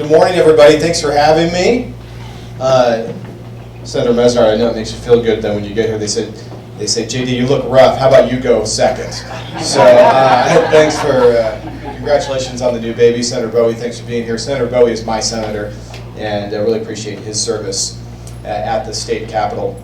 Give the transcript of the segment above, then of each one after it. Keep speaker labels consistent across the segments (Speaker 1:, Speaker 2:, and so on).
Speaker 1: Good morning, everybody. Thanks for having me. Senator Mesnard, I know it makes you feel good then when you get here. They say, JD, you look rough. How about you go second? So thanks for, congratulations on the new baby. Senator Bowie, thanks for being here. Senator Bowie is my senator, and I really appreciate his service at the state capitol.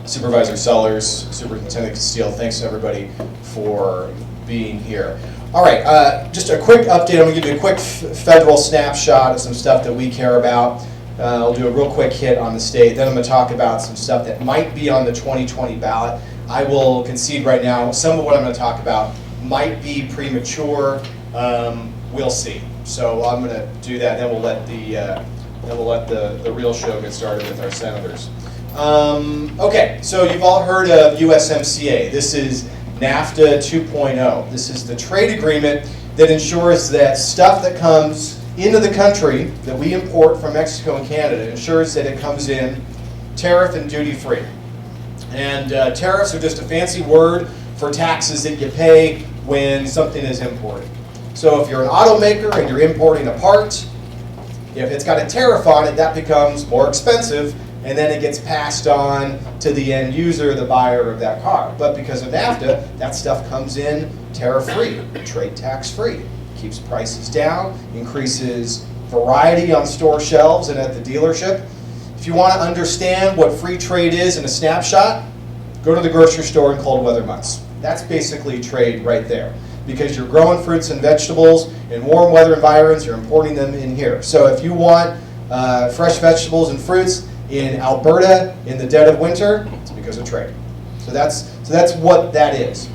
Speaker 1: Supervisor Sellers, Superintendent Castile, thanks to everybody for being here. All right, just a quick update. I'm going to give you a quick federal snapshot of some stuff that we care about. I'll do a real quick hit on the state. Then I'm going to talk about some stuff that might be on the 2020 ballot. I will concede right now, some of what I'm going to talk about might be premature. We'll see. So I'm going to do that. Then we'll let the real show get started with our senators. Okay, so you've all heard of USMCA. This is NAFTA 2.0. This is the trade agreement that ensures that stuff that comes into the country that we import from Mexico and Canada ensures that it comes in tariff and duty free. And tariffs are just a fancy word for taxes that you pay when something is imported. So if you're an automaker and you're importing a part, if it's got a tariff on it, that becomes more expensive, and then it gets passed on to the end user, the buyer of that car. But because of NAFTA, that stuff comes in tariff-free, trade tax-free. Keeps prices down, increases variety on store shelves and at the dealership. If you want to understand what free trade is in a snapshot, go to the grocery store in cold weather months. That's basically trade right there. Because you're growing fruits and vegetables in warm weather environments, you're importing them in here. So if you want fresh vegetables and fruits in Alberta in the dead of winter, it's because of trade. So that's what that is.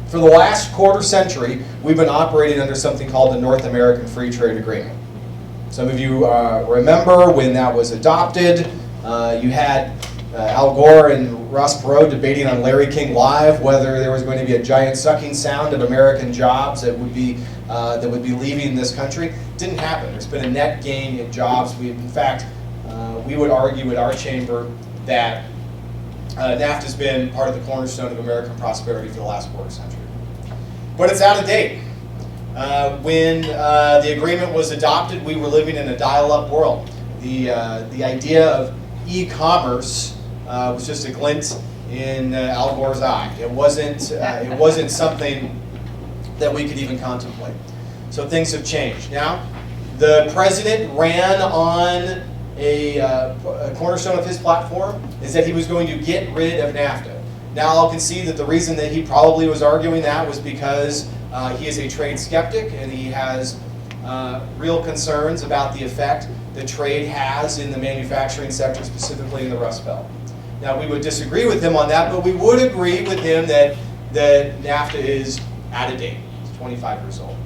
Speaker 1: For the last quarter century, we've been operating under something called the North American Free Trade Agreement. Some of you remember when that was adopted. You had Al Gore and Ross Perot debating on Larry King Live whether there was going to be a giant sucking sound of American jobs that would be leaving this country. Didn't happen. There's been a net gain in jobs. In fact, we would argue at our chamber that NAFTA has been part of the cornerstone of American prosperity for the last quarter century. But it's out of date. When the agreement was adopted, we were living in a dial-up world. The idea of e-commerce was just a glint in Al Gore's eye. It wasn't something that we could even contemplate. So things have changed. Now, the president ran on a cornerstone of his platform is that he was going to get rid of NAFTA. Now I'll concede that the reason that he probably was arguing that was because he is a trade skeptic and he has real concerns about the effect that trade has in the manufacturing sector, specifically in the Rust Belt. Now we would disagree with him on that, but we would agree with him that NAFTA is out of date. It's 25 years old.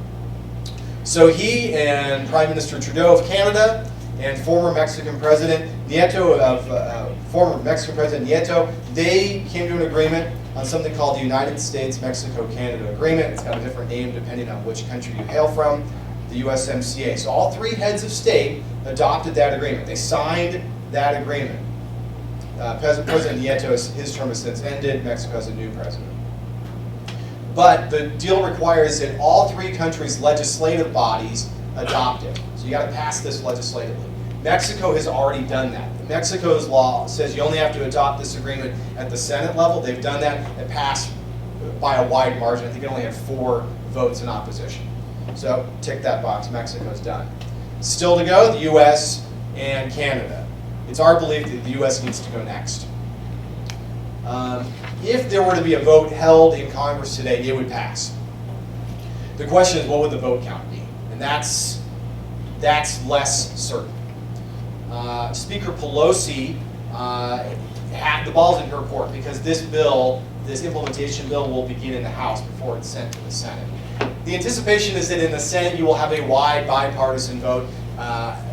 Speaker 1: So he and Prime Minister Trudeau of Canada and former Mexican President Nieto they came to an agreement on something called the United States-Mexico-Canada Agreement. It's got a different name depending on which country you hail from, the USMCA. So all three heads of state adopted that agreement. They signed that agreement. President Nieto, his term has since ended. Mexico has a new president. But the deal requires that all three countries' legislative bodies adopt it. So you got to pass this legislatively. Mexico has already done that. Mexico's law says you only have to adopt this agreement at the Senate level. They've done that. It passed by a wide margin. I think it only had 4 votes in opposition. So tick that box. Mexico's done. Still to go, the U.S. and Canada. It's our belief that the U.S. needs to go next. If there were to be a vote held in Congress today, it would pass. The question is, what would the vote count be? And that's less certain. Speaker Pelosi had the ball's in her court because this implementation bill will begin in the House before it's sent to the Senate. The anticipation is that in the Senate you will have a wide bipartisan vote.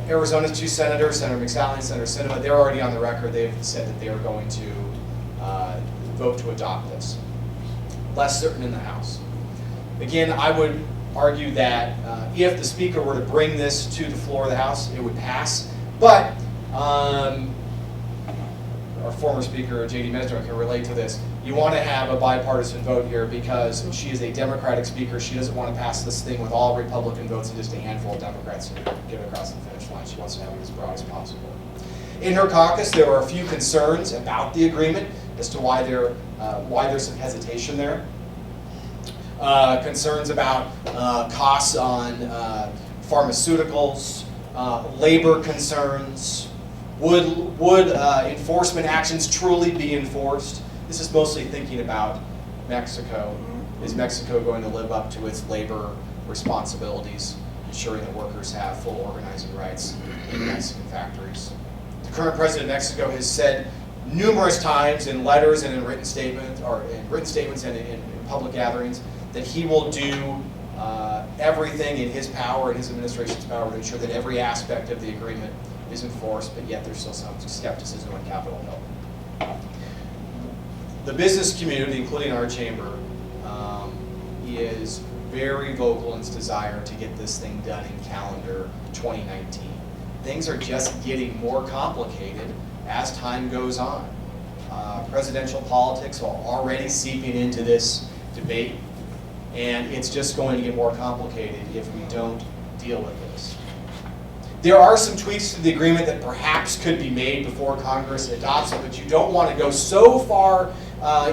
Speaker 1: Arizona's 2 senators, Senator McSally and Senator Sinema, they're already on the record. They've said that they are going to vote to adopt this. Less certain in the House. Again, I would argue that if the Speaker were to bring this to the floor of the House, it would pass. But our former Speaker, J.D. Mesnard, can relate to this. You want to have a bipartisan vote here because she is a Democratic Speaker. She doesn't want to pass this thing with all Republican votes and just a handful of Democrats to get it across the finish line. one. She wants to have it as broad as possible. In her caucus, there are a few concerns about the agreement as to why there's some hesitation there. Concerns about costs on pharmaceuticals, labor concerns. Would enforcement actions truly be enforced? This is mostly thinking about Mexico. Is Mexico going to live up to its labor responsibilities, ensuring that workers have full organizing rights in Mexican factories? The current president of Mexico has said numerous times in letters and in written statements, and in public gatherings, that he will do everything in his power and his administration's power to ensure that every aspect of the agreement is enforced, but yet there's still some skepticism on Capitol Hill. The business community, including our chamber, is very vocal in its desire to get this thing done in calendar 2019. Things are just getting more complicated as time goes on. Presidential politics are already seeping into this debate, and it's just going to get more complicated if we don't deal with this. There are some tweaks to the agreement that perhaps could be made before Congress adopts it, but you don't want to go so far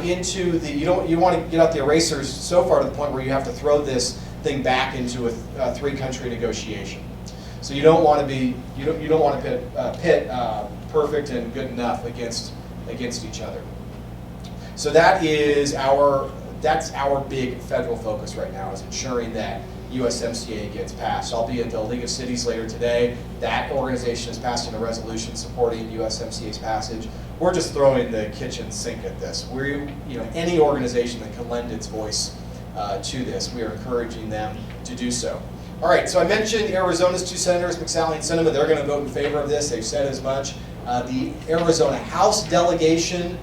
Speaker 1: into the, you want to get out the erasers so far to the point where you have to throw this thing back into a three-country negotiation. So you don't want to be, you don't want to pit perfect and good enough against each other. So that's our big federal focus right now, is ensuring that USMCA gets passed. I'll be at the League of Cities later today. That organization is passing a resolution supporting USMCA's passage. We're just throwing the kitchen sink at this. Any organization that can lend its voice to this, we are encouraging them to do so. All right, so I mentioned Arizona's two senators, McSally and Sinema. They're going to vote in favor of this. They've said as much. The Arizona House delegation,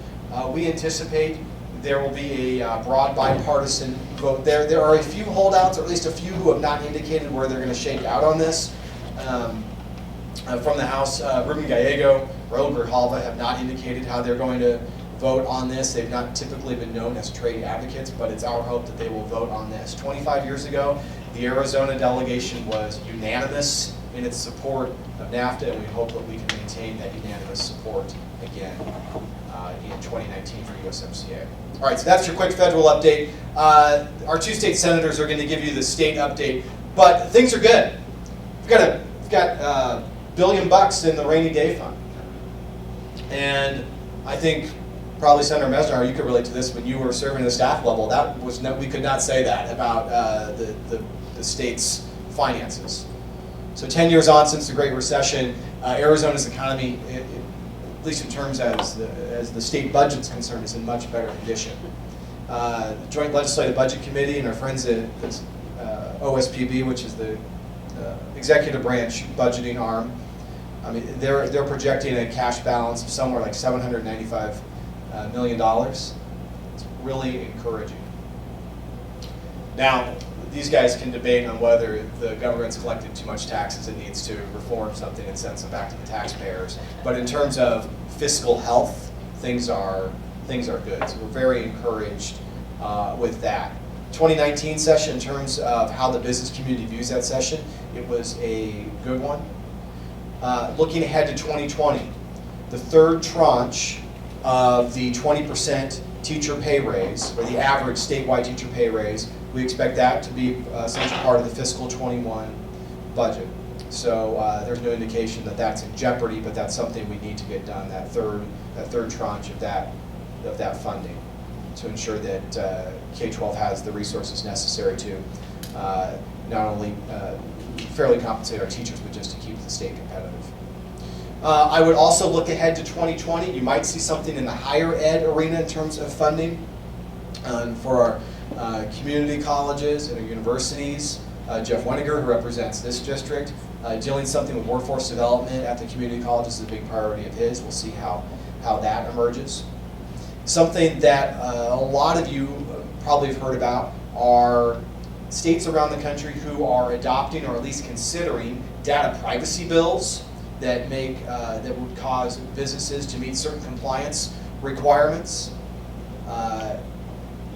Speaker 1: we anticipate there will be a broad bipartisan vote there. There are a few holdouts, or at least a few who have not indicated where they're going to shake out on this. From the House, Ruben Gallego, Raul Grijalva have not indicated how they're going to vote on this. They've not typically been known as trade advocates, but it's our hope that they will vote on this. 25 years ago, the Arizona delegation was unanimous in its support of NAFTA, and we hope that we can maintain that unanimous support again in 2019 for USMCA. All right, so that's your quick federal update. Our two state senators are going to give you the state update, but things are good. We've got $1 billion in the rainy day fund, and I think probably Senator Mesnard, you could relate to this when you were serving at the staff level. That was we could not say that about the state's finances. So 10 years on since the Great Recession, Arizona's economy, at least in terms as the state budget's concerned, is in much better condition. The Joint Legislative Budget Committee and our friends at OSPB, which is the executive branch budgeting arm, I mean, they're projecting a cash balance of somewhere like $795 million. It's really encouraging. Now, these guys can debate on whether the government's collected too much taxes and needs to reform something and send some back to the taxpayers. But in terms of fiscal health, things are good. So we're very encouraged with that. 2019 session, in terms of how the business community views that session, it was a good one. Looking ahead to 2020, the third tranche of the 20% teacher pay raise, or the average statewide teacher pay raise, we expect that to be essentially part of the fiscal 21 budget. So there's no indication that that's in jeopardy, but that's something we need to get done, that third tranche of that funding, to ensure that K-12 has the resources necessary to not only fairly compensate our teachers, but just to keep the state competitive. I would also look ahead to 2020. You might see something in the higher ed arena in terms of funding for our community colleges and our universities. Jeff Weniger, who represents this district, doing something with workforce development at the community colleges is a big priority of his. We'll see how that emerges. Something that a lot of you probably have heard about are states around the country who are adopting, or at least considering, data privacy bills that would cause businesses to meet certain compliance requirements.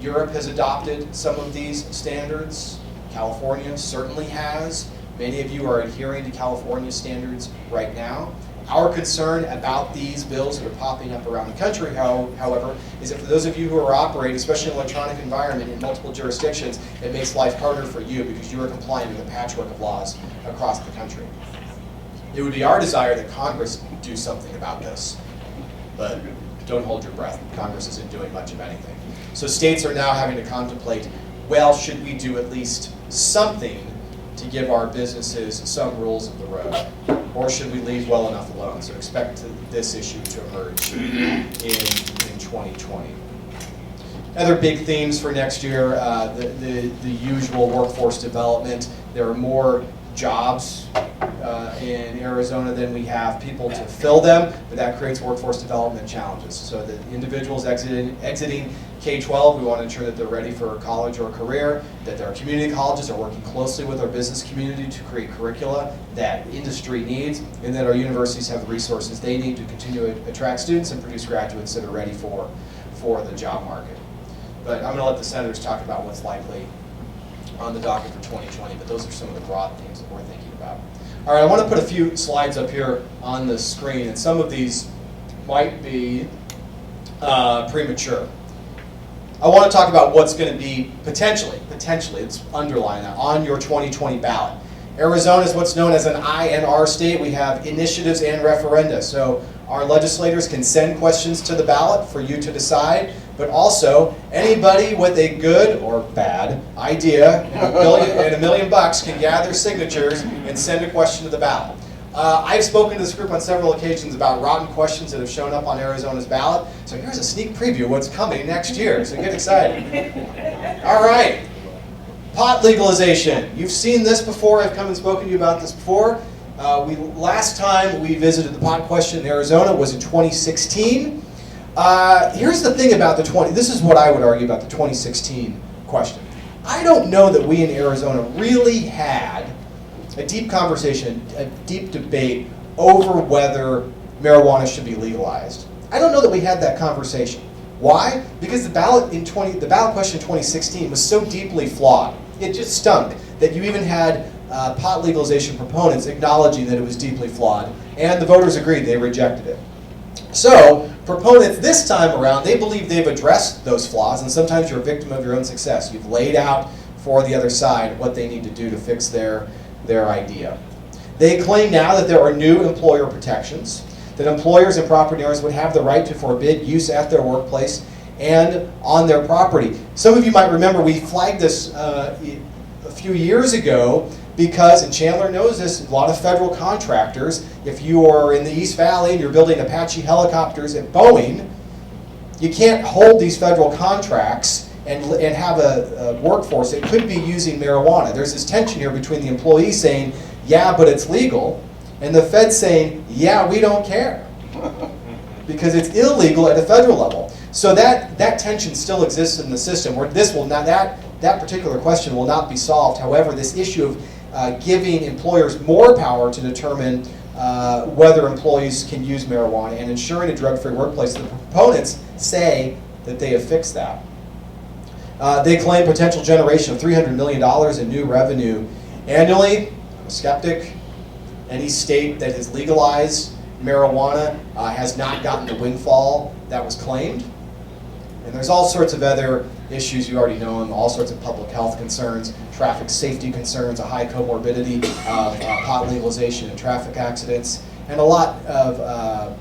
Speaker 1: Europe has adopted some of these standards. California certainly has. Many of you are adhering to California standards right now. Our concern about these bills that are popping up around the country, however, is that for those of you who are operating, especially in an electronic environment in multiple jurisdictions, it makes life harder for you because you are complying with a patchwork of laws across the country. It would be our desire that Congress do something about this, but don't hold your breath. Congress isn't doing much of anything. So states are now having to contemplate, well, should we do at least something to give our businesses some rules of the road? Or should we leave well enough alone? So expect this issue to emerge in 2020. Other big themes for next year, the usual workforce development. There are more jobs in Arizona than we have people to fill them, but that creates workforce development challenges. So the individuals exiting K-12, we want to ensure that they're ready for college or a career, that our community colleges are working closely with our business community to create curricula that industry needs, and that our universities have the resources they need to continue to attract students and produce graduates that are ready for the job market. But I'm going to let the senators talk about what's likely on the docket for 2020, but those are some of the broad themes that we're thinking about. All right, I want to put a few slides up here on the screen, and some of these might be premature. I want to talk about what's going to be potentially, let's underline that, on your 2020 ballot. Arizona is what's known as an INR state. We have initiatives and referenda. So our legislators can send questions to the ballot for you to decide, but also anybody with a good or bad idea and $1 million can gather signatures and send a question to the ballot. I've spoken to this group on several occasions about rotten questions that have shown up on Arizona's ballot. So here's a sneak preview of what's coming next year, so get excited. All right, pot legalization. You've seen this before. I've come and spoken to you about this before. Last time we visited the pot question in Arizona was in 2016. Here's the thing about this is what I would argue about the 2016 question. I don't know that we in Arizona really had a deep conversation, a deep debate over whether marijuana should be legalized. I don't know that we had that conversation. Why? Because the ballot question in 2016 was so deeply flawed. It just stunk that you even had pot legalization proponents acknowledging that it was deeply flawed, and the voters agreed, they rejected it. So, proponents this time around, they believe they've addressed those flaws, and sometimes you're a victim of your own success. You've laid out for the other side what they need to do to fix their idea. They claim now that there are new employer protections, that employers and property owners would have the right to forbid use at their workplace and on their property. Some of you might remember we flagged this a few years ago because, and Chandler knows this, a lot of federal contractors, if you are in the East Valley and you're building Apache helicopters at Boeing, you can't hold these federal contracts and have a workforce that could be using marijuana. There's this tension here between the employees saying, yeah, but it's legal, and the Fed saying, yeah, we don't care, because it's illegal at the federal level. So that tension still exists in the system, where this will not, that particular question will not be solved. However, this issue of giving employers more power to determine whether employees can use marijuana and ensuring a drug-free workplace, the proponents say that they have fixed that. They claim potential generation of $300 million in new revenue annually. I'm a skeptic. Any state that has legalized marijuana has not gotten the windfall that was claimed. And there's all sorts of other issues, you already know them, all sorts of public health concerns, traffic safety concerns, a high comorbidity of pot legalization and traffic accidents, and a lot of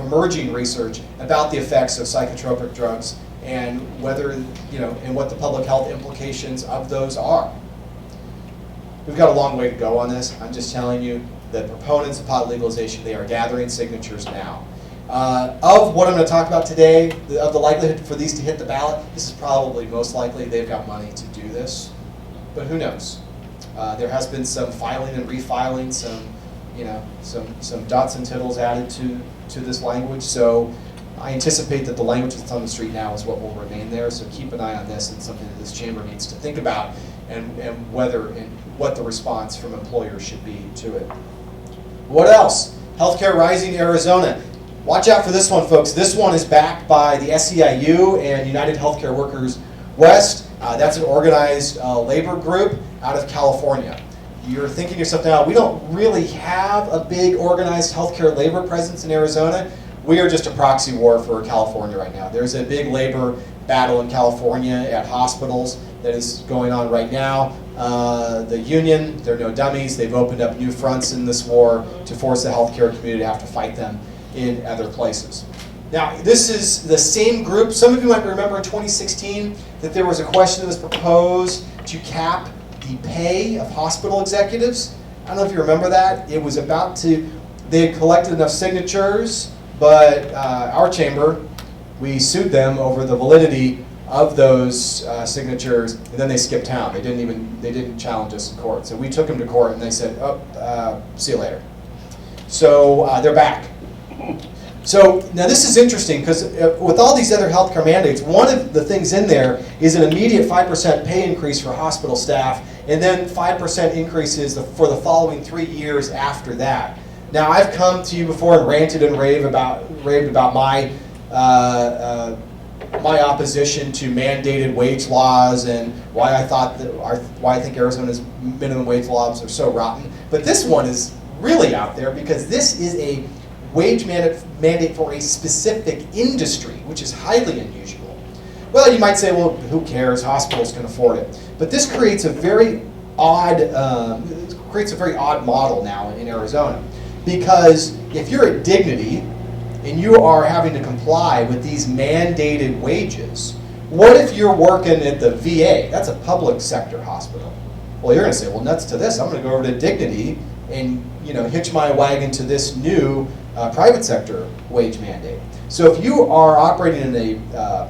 Speaker 1: emerging research about the effects of psychotropic drugs and whether, and what the public health implications of those are. We've got a long way to go on this. I'm just telling you that proponents of pot legalization, they are gathering signatures now. Of what I'm going to talk about today, of the likelihood for these to hit the ballot, this is probably most likely they've got money to do this, but who knows? There has been some filing and refiling, some dots and tittles added to this language, so I anticipate that the language that's on the street now is what will remain there, so keep an eye on this and something that this chamber needs to think about, and what the response from employers should be to it. What else? Healthcare Rising Arizona. Watch out for this one, folks. This one is backed by the SEIU and United Healthcare Workers West. That's an organized labor group out of California. you're thinking to yourself now, we don't really have a big organized healthcare labor presence in Arizona. We are just a proxy war for California right now. There's a big labor battle in California at hospitals that is going on right now. The union, they're no dummies. They've opened up new fronts in this war to force the healthcare community to have to fight them in other places. Now, this is the same group. Some of you might remember in 2016 that there was a question that was proposed to cap the pay of hospital executives. I don't know if you remember that. It was about to, they had collected enough signatures, but our chamber, we sued them over the validity of those signatures, and then they skipped town. They didn't challenge us in court. So we took them to court, and they said, oh, see you later. So they're back. So now this is interesting because with all these other healthcare mandates, one of the things in there is an immediate 5% pay increase for hospital staff, and then 5% increases for the following 3 years after that. Now I've come to you before and ranted and raved about my my opposition to mandated wage laws and why I think Arizona's minimum wage laws are so rotten. But this one is really out there because this is a wage mandate for a specific industry, which is highly unusual. Well, you might say, well, who cares? Hospitals can afford it. But this creates a very odd model now in Arizona, because if you're at Dignity and you are having to comply with these mandated wages, what if you're working at the VA? That's a public sector hospital. Well, you're going to say, well, nuts to this. I'm going to go over to Dignity and hitch my wagon to this new private sector wage mandate. So if you are operating in a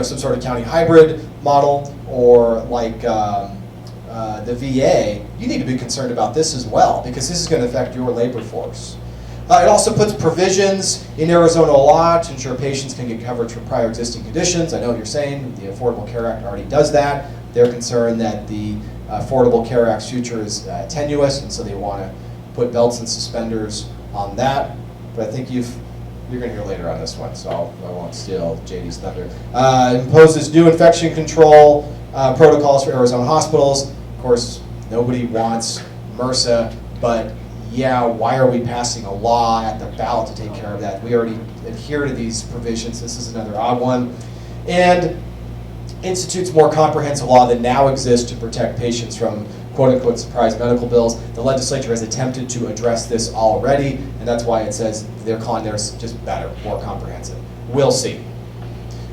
Speaker 1: some sort of county hybrid model or like the VA, you need to be concerned about this as well, because this is going to affect your labor force. It also puts provisions in Arizona law to ensure patients can get coverage for prior existing conditions. I know what you're saying, the Affordable Care Act already does that. They're concerned that the Affordable Care Act's future is tenuous, and so they want to put belts and suspenders on that. But I think you're going to hear later on this one, so I won't steal JD's thunder. Imposes new infection control protocols for Arizona hospitals. Of course, nobody wants MRSA, but yeah, why are we passing a law at the ballot to take care of that? We already adhere to these provisions. This is another odd one. And institutes more comprehensive law that now exists to protect patients from quote-unquote surprise medical bills. The legislature has attempted to address this already, and that's why it says they're calling theirs just better, more comprehensive. We'll see.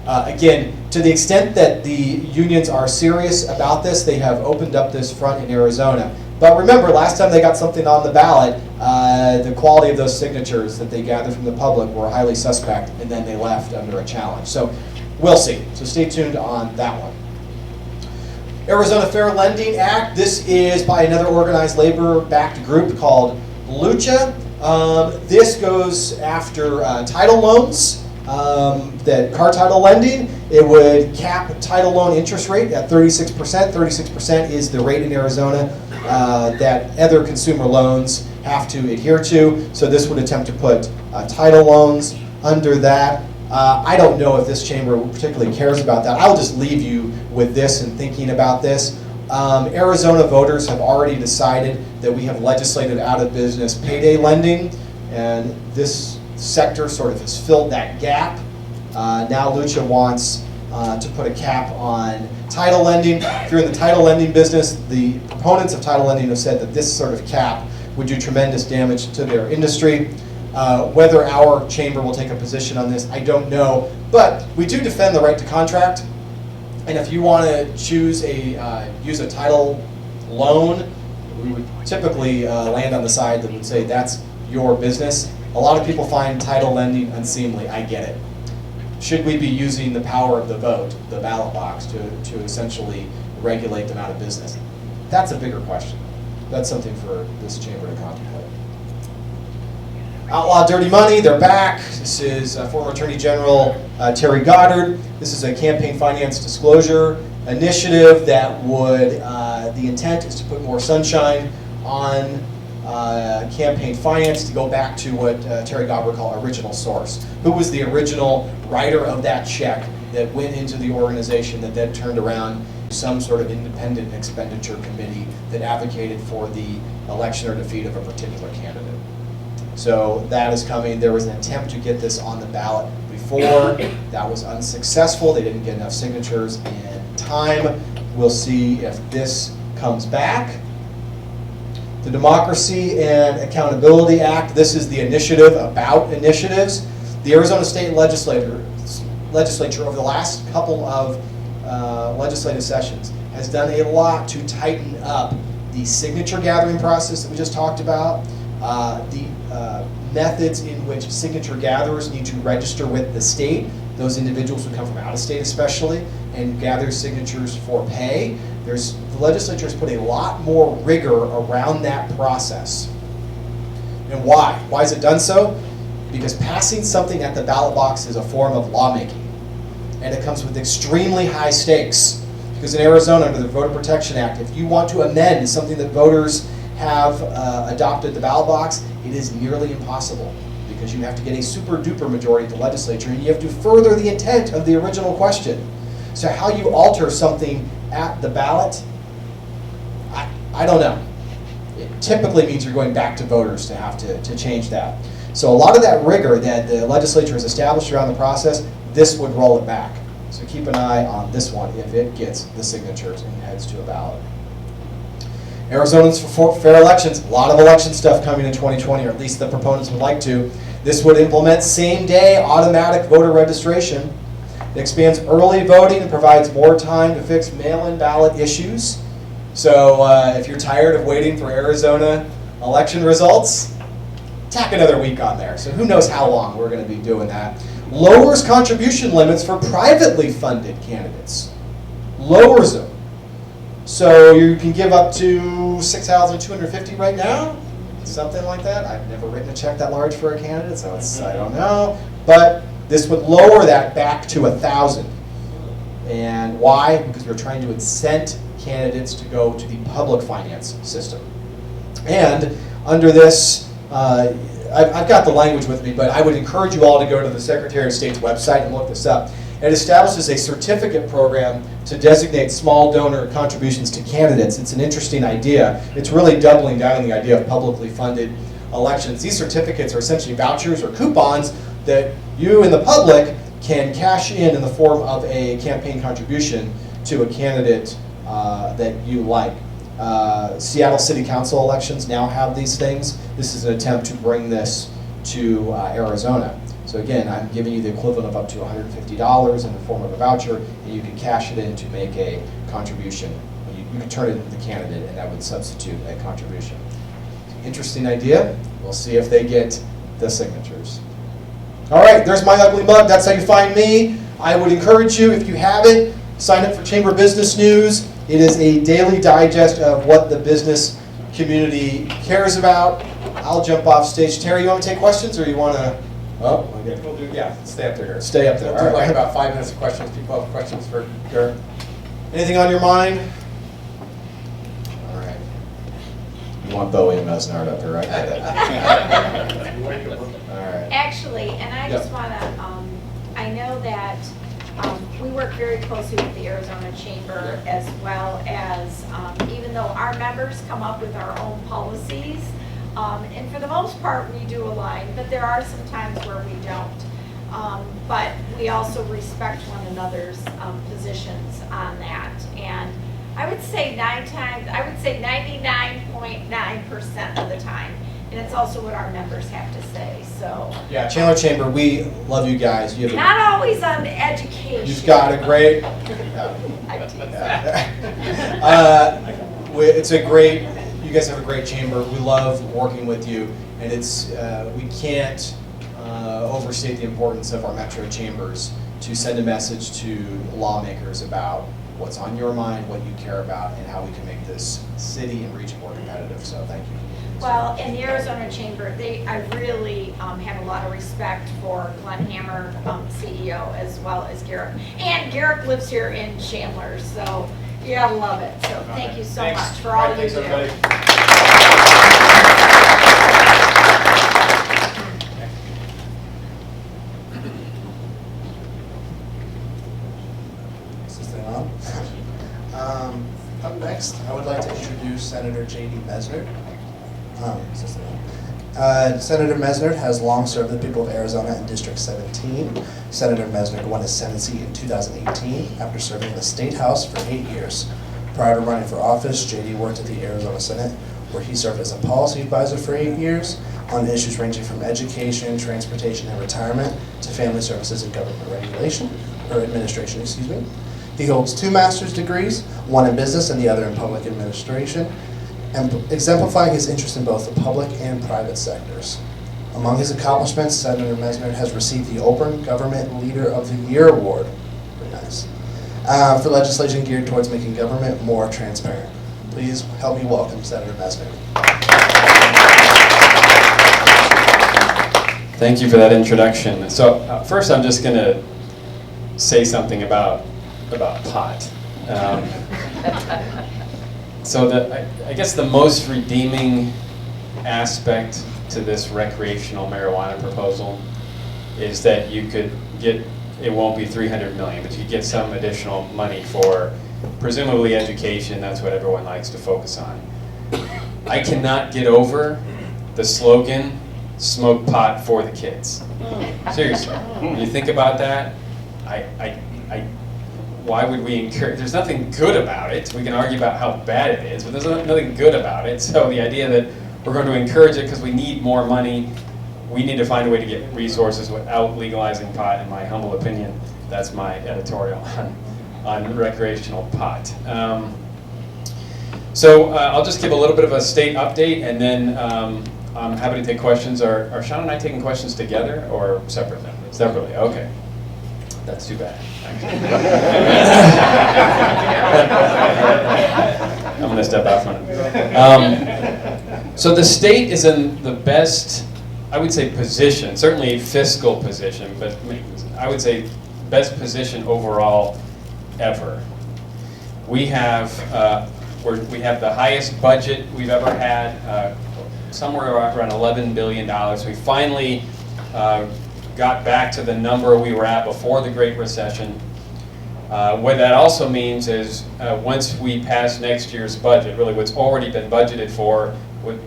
Speaker 1: Again, to the extent that the unions are serious about this, they have opened up this front in Arizona. But remember, last time they got something on the ballot, the quality of those signatures that they gathered from the public were highly suspect, and then they left under a challenge. So we'll see. So stay tuned on that one. Arizona Fair Lending Act. This is by another organized labor-backed group called Lucha. This goes after title loans, that car title lending. It would cap title loan interest rate at 36%. 36% is the rate in Arizona that other consumer loans have to adhere to. So this would attempt to put title loans under that. I don't know if this chamber particularly cares about that. I'll just leave you with this and thinking about this. Arizona voters have already decided that we have legislated out of business payday lending, and this sector sort of has filled that gap. Now Lucha wants to put a cap on title lending. If you're in the title lending business, the proponents of title lending have said that this sort of cap would do tremendous damage to their industry. Whether our chamber will take a position on this, I don't know. But we do defend the right to contract. And if you want to choose use a title loan, we would typically land on the side that would say that's your business. A lot of people find title lending unseemly. I get it. Should we be using the power of the vote, the ballot box, to essentially regulate them out of business? That's a bigger question. That's something for this chamber to contemplate. Outlaw dirty money, they're back. This is former Attorney General Terry Goddard. This is a campaign finance disclosure initiative that would, the intent is to put more sunshine on campaign finance, to go back to what Terry Goddard called original source. Who was the original writer of that check that went into the organization that then turned around some sort of independent expenditure committee that advocated for the election or defeat of a particular candidate. So that is coming. There was an attempt to get this on the ballot before. That was unsuccessful. They didn't get enough signatures in time. We'll see if this comes back. The Democracy and Accountability Act, this is the initiative about initiatives. The Arizona State Legislature over the last couple of legislative sessions has done a lot to tighten up the signature gathering process that we just talked about, the methods in which signature gatherers need to register with the state, those individuals who come from out of state especially, and gather signatures for pay. The legislature has put a lot more rigor around that process. And why? Why has it done so? Because passing something at the ballot box is a form of lawmaking. And it comes with extremely high stakes. Because in Arizona, under the Voter Protection Act, if you want to amend something that voters have adopted the ballot box, it is nearly impossible. Because you have to get a super duper majority of the legislature, and you have to further the intent of the original question. So how you alter something at the ballot, I don't know. It typically means you're going back to voters to have to change that. So a lot of that rigor that the legislature has established around the process, this would roll it back. So keep an eye on this one if it gets the signatures and heads to a ballot. Arizonans for Fair Elections, a lot of election stuff coming in 2020, or at least the proponents would like to. This would implement same-day automatic voter registration. It expands early voting and provides more time to fix mail-in ballot issues. So if you're tired of waiting for Arizona election results, tack another week on there. So who knows how long we're going to be doing that. Lowers contribution limits for privately funded candidates. Lowers them. So you can give up to $6,250 right now, something like that. I've never written a check that large for a candidate, so I don't know. But this would lower that back to $1,000. And why? Because we're trying to incent candidates to go to the public finance system. And under this, I've got the language with me, but I would encourage you all to go to the Secretary of State's website and look this up. It establishes a certificate program to designate small donor contributions to candidates. It's an interesting idea. It's really doubling down on the idea of publicly funded elections. These certificates are essentially vouchers or coupons that you in the public can cash in the form of a campaign contribution to a candidate that you like. Seattle City Council elections now have these things. This is an attempt to bring this to Arizona. So again, I'm giving you the equivalent of up to $150 in the form of a voucher, and you can cash it in to make a contribution. You can turn it into the candidate, and that would substitute a contribution. Interesting idea. We'll see if they get the signatures. All right, there's my ugly mug. That's how you find me. I would encourage you, if you haven't, sign up for Chamber Business News. It is a daily digest of what the business community cares about. I'll jump off stage. Terry, you want to take questions, or you want to? Oh, okay.
Speaker 2: We'll do, yeah, stay up there.
Speaker 1: Stay up there.
Speaker 2: We'll do like about 5 minutes of questions. People have questions for Garrick.
Speaker 1: Anything on your mind? All right. You want Bowie and Mesnard up here, right? All right.
Speaker 3: Actually, and I just want to, I know that we work very closely with the Arizona Chamber, as well as, even though our members come up with our own policies, and for the most part we do align, but there are some times where we don't. But we also respect one another's positions on that. And I would say 99.9% of the time. And it's also what our members have to say, so.
Speaker 1: Yeah, Chandler Chamber, we love you guys. You have
Speaker 3: Not always on the education.
Speaker 1: You've got a great, it's a great, you guys have a great chamber. We love working with you, and it's, we can't overstate the importance of our metro chambers to send a message to lawmakers about what's on your mind, what you care about, and how we can make this city and region more competitive, so thank you.
Speaker 3: Well, in the Arizona Chamber, I really have a lot of respect for Glenn Hammer, CEO, as well as Garrick. And Garrick lives here in Chandler, so you gotta love it. So thank you so much for all you do.
Speaker 2: Everybody.
Speaker 1: Is this thing on?
Speaker 4: Next, I would like to introduce Senator J.D. Mesnard. Senator Mesnard has long served the people of Arizona in District 17. Senator Mesnard won his Senate seat in 2018 after serving in the State House for 8 years. Prior to running for office, J.D. worked at the Arizona Senate, where he served as a policy advisor for 8 years on issues ranging from education, transportation, and retirement to family services and government administration. He holds 2 master's degrees, one in business and the other in public administration, and exemplifying his interest in both the public and private sectors. Among his accomplishments, Senator Mesnard has received the Open Government Leader of the Year Award, very nice, for legislation geared towards making government more transparent. Please help me welcome Senator Mesnard.
Speaker 5: Thank you for that introduction. So first I'm just going to say something about pot. So I guess the most redeeming aspect to this recreational marijuana proposal is that you could get, it won't be $300 million, but you get some additional money for presumably education. That's what everyone likes to focus on. I cannot get over the slogan, smoke pot for the kids. Seriously, when you think about that, why would we encourage? There's nothing good about it. We can argue about how bad it is, but there's nothing good about it. So the idea that we're going to encourage it because we need more money, we need to find a way to get resources without legalizing pot, in my humble opinion. That's my editorial on recreational pot. So I'll just give a little bit of a state update, and then I'm happy to take questions. Are Sean and I taking questions together or separately? Separately, okay. That's too bad, actually. I'm going to step out from it. So the state is in the best, I would say, position, certainly fiscal position, but I would say best position overall ever. We have the highest budget we've ever had, somewhere around $11 billion. We finally got back to the number we were at before the Great Recession. What that also means is once we pass next year's budget, really what's already been budgeted for, what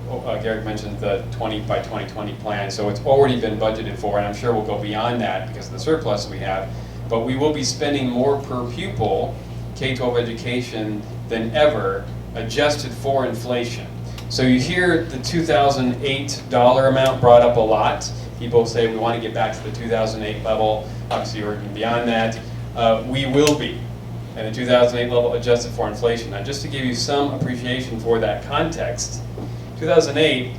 Speaker 5: Garrick mentioned, the 20 by 2020 plan, so it's already been budgeted for, and I'm sure we'll go beyond that because of the surplus we have, but we will be spending more per pupil K-12 education than ever, adjusted for inflation. So you hear the 2008 dollar amount brought up a lot. People say we want to get back to the 2008 level. Obviously, we're beyond that. We will be at the 2008 level adjusted for inflation. Now, just to give you some appreciation for that context, 2008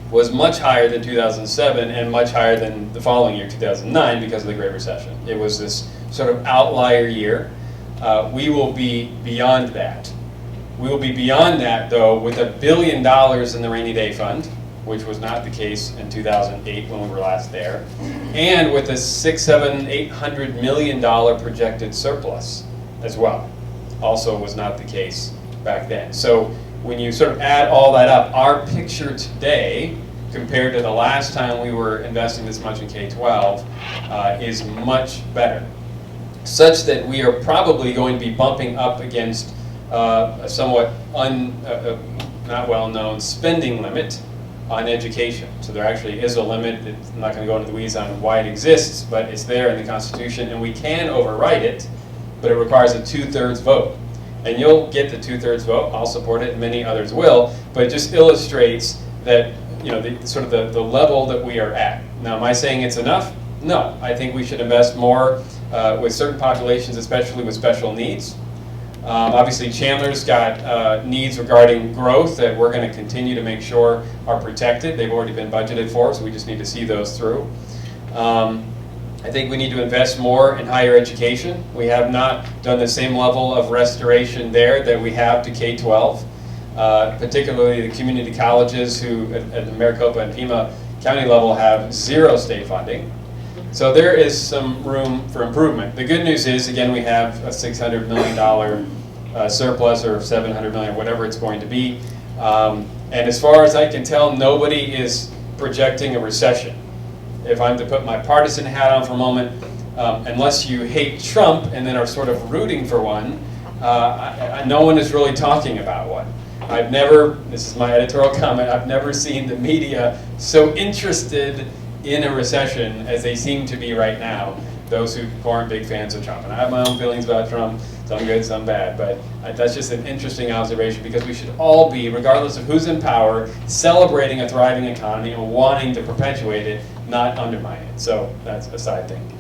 Speaker 5: was much higher than 2007 and much higher than the following year, 2009, because of the Great Recession. It was this sort of outlier year. We will be beyond that. We will be beyond that, though, with $1 billion in the rainy day fund, which was not the case in 2008 when we were last there, and with a $800 million projected surplus as well. Also was not the case back then. So when you sort of add all that up, our picture today, compared to the last time we were investing this much in K-12, is much better, such that we are probably going to be bumping up against a somewhat not well-known spending limit on education. So there actually is a limit. I'm not going to go into the weeds on why it exists, but it's there in the Constitution, and we can override it, but it requires a 2/3 vote. And you'll get the 2/3 vote. I'll support it, and many others will, but it just illustrates that, you know, the level that we are at. Now, am I saying it's enough? No. I think we should invest more with certain populations, especially with special needs. Obviously, Chandler's got needs regarding growth that we're going to continue to make sure are protected. They've already been budgeted for, so we just need to see those through. I think we need to invest more in higher education. We have not done the same level of restoration there that we have to K-12, particularly the community colleges who at the Maricopa and Pima County level have 0 state funding. So there is some room for improvement. The good news is, again, we have a $600 million surplus, or $700 million, whatever it's going to be. And as far as I can tell, nobody is projecting a recession. If I'm to put my partisan hat on for a moment, unless you hate Trump and then are sort of rooting for one, no one is really talking about one. I've never, this is my editorial comment, I've never seen the media so interested in a recession as they seem to be right now, those who aren't big fans of Trump. And I have my own feelings about Trump, some good, some bad, but that's just an interesting observation, because we should all be, regardless of who's in power, celebrating a thriving economy and wanting to perpetuate it, not undermine it. So that's a side thing.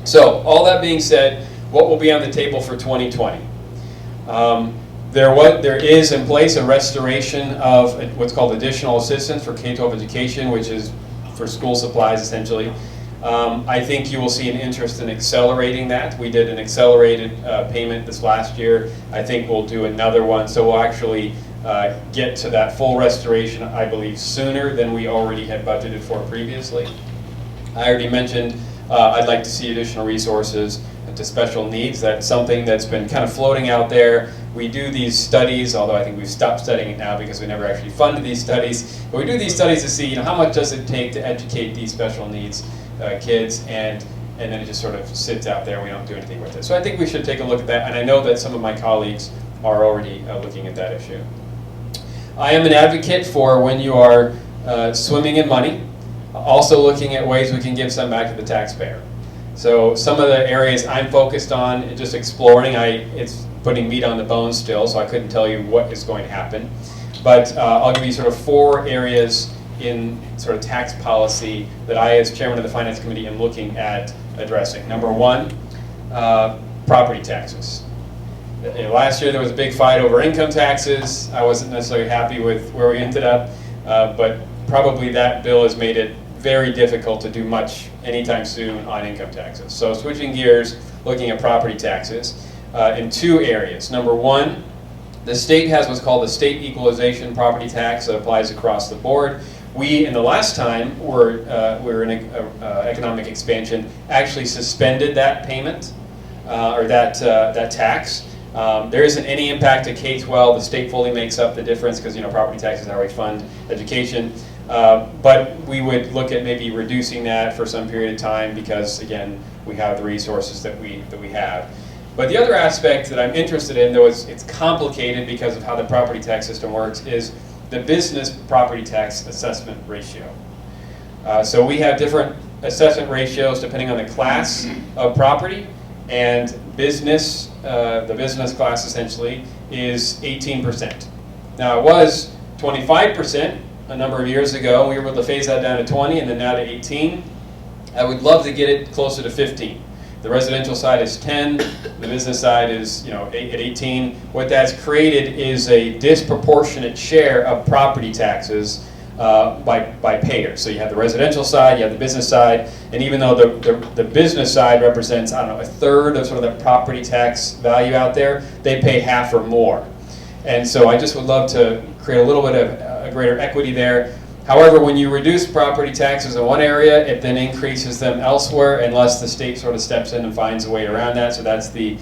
Speaker 5: So all that being said, what will be on the table for 2020? There is in place a restoration of what's called additional assistance for K-12 education, which is for school supplies essentially. I think you will see an interest in accelerating that. We did an accelerated payment this last year. I think we'll do another one, so we'll actually get to that full restoration, I believe, sooner than we already had budgeted for previously. I already mentioned I'd like to see additional resources to special needs. That's something that's been kind of floating out there. We do these studies, although I think we've stopped studying it now because we never actually funded these studies. But we do these studies to see, how much does it take to educate these special needs kids, and then it just sort of sits out there. We don't do anything with it. So I think we should take a look at that, and I know that some of my colleagues are already looking at that issue. I am an advocate for when you are swimming in money, also looking at ways we can give some back to the taxpayer. So some of the areas I'm focused on, just exploring, it's putting meat on the bone still, so I couldn't tell you what is going to happen. But I'll give you sort of 4 areas in sort of tax policy that I, as chairman of the Finance Committee, am looking at addressing. Number 1, property taxes. Last year there was a big fight over income taxes. I wasn't necessarily happy with where we ended up, but probably that bill has made it very difficult to do much anytime soon on income taxes. So switching gears, looking at property taxes in 2 areas. Number 1, the state has what's called the state equalization property tax that applies across the board. We, in the last time we were in economic expansion, actually suspended that payment or that tax. There isn't any impact to K-12. The state fully makes up the difference because property taxes are how we fund education. But we would look at maybe reducing that for some period of time because, again, we have the resources that we have. But the other aspect that I'm interested in, though it's complicated because of how the property tax system works, is the business property tax assessment ratio. So we have different assessment ratios depending on the class of property, and business, the business class essentially, is 18%. Now it was 25% a number of years ago. We were able to phase that down to 20 and then now to 18. I would love to get it closer to 15. The residential side is 10, the business side is at 18. What that's created is a disproportionate share of property taxes by payers. So you have the residential side, you have the business side, and even though the business side represents, I don't know, a third of sort of the property tax value out there, they pay half or more. And so I just would love to create a little bit of a greater equity there. However, when you reduce property taxes in one area, it then increases them elsewhere unless the state sort of steps in and finds a way around that. So that's the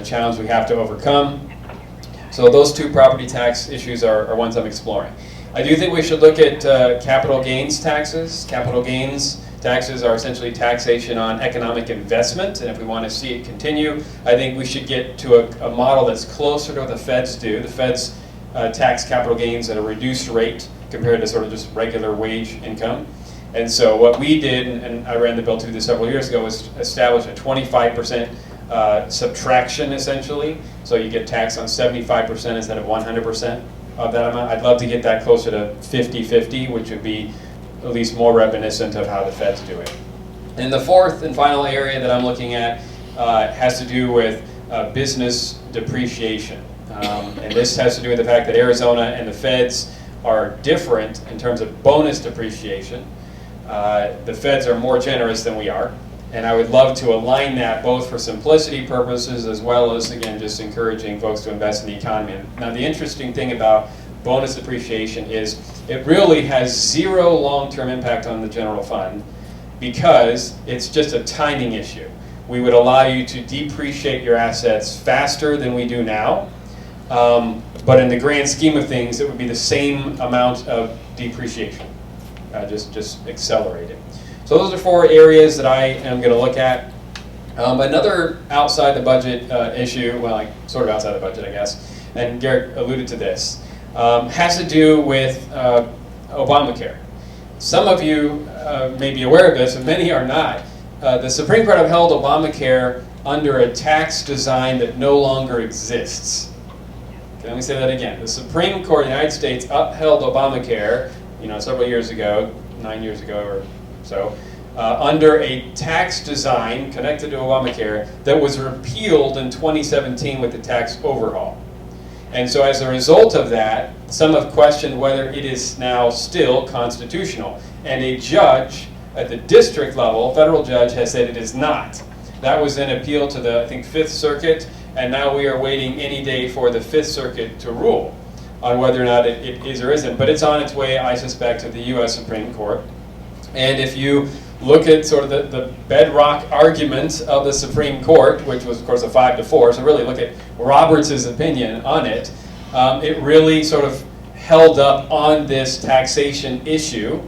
Speaker 5: challenge we have to overcome. So those 2 property tax issues are ones I'm exploring. I do think we should look at capital gains taxes. Capital gains taxes are essentially taxation on economic investment, and if we want to see it continue, I think we should get to a model that's closer to what the feds do. The feds tax capital gains at a reduced rate compared to sort of just regular wage income. And so what we did, and I ran the bill through this several years ago, was establish a 25% subtraction essentially. So you get taxed on 75% instead of 100% of that amount. I'd love to get that closer to 50-50, which would be at least more reminiscent of how the feds do it. And the 4th and final area that I'm looking at has to do with business depreciation. And this has to do with the fact that Arizona and the feds are different in terms of bonus depreciation. The feds are more generous than we are, and I would love to align that both for simplicity purposes as well as, again, just encouraging folks to invest in the economy. Now, the interesting thing about bonus depreciation is it really has 0 long-term impact on the general fund because it's just a timing issue. We would allow you to depreciate your assets faster than we do now. But in the grand scheme of things, it would be the same amount of depreciation, just accelerated. So those are 4 areas that I am going to look at. Another outside the budget issue, well, like sort of outside the budget, I guess, and Garrick alluded to this, has to do with Obamacare. Some of you may be aware of this, and many are not. The Supreme Court upheld Obamacare under a tax design that no longer exists. Okay, let me say that again. The Supreme Court of the United States upheld Obamacare, several years ago, 9 years ago or so, under a tax design connected to Obamacare that was repealed in 2017 with the tax overhaul. And so as a result of that, some have questioned whether it is now still constitutional. And a judge at the district level, federal judge, has said it is not. That was then appealed to the, I think, 5th Circuit, and now we are waiting any day for the 5th Circuit to rule on whether or not it is or isn't. But it's on its way, I suspect, to the U.S. Supreme Court. And if you look at sort of the bedrock arguments of the Supreme Court, which was, of course, a 5-4, so really look at Roberts' opinion on it, it really sort of held up on this taxation issue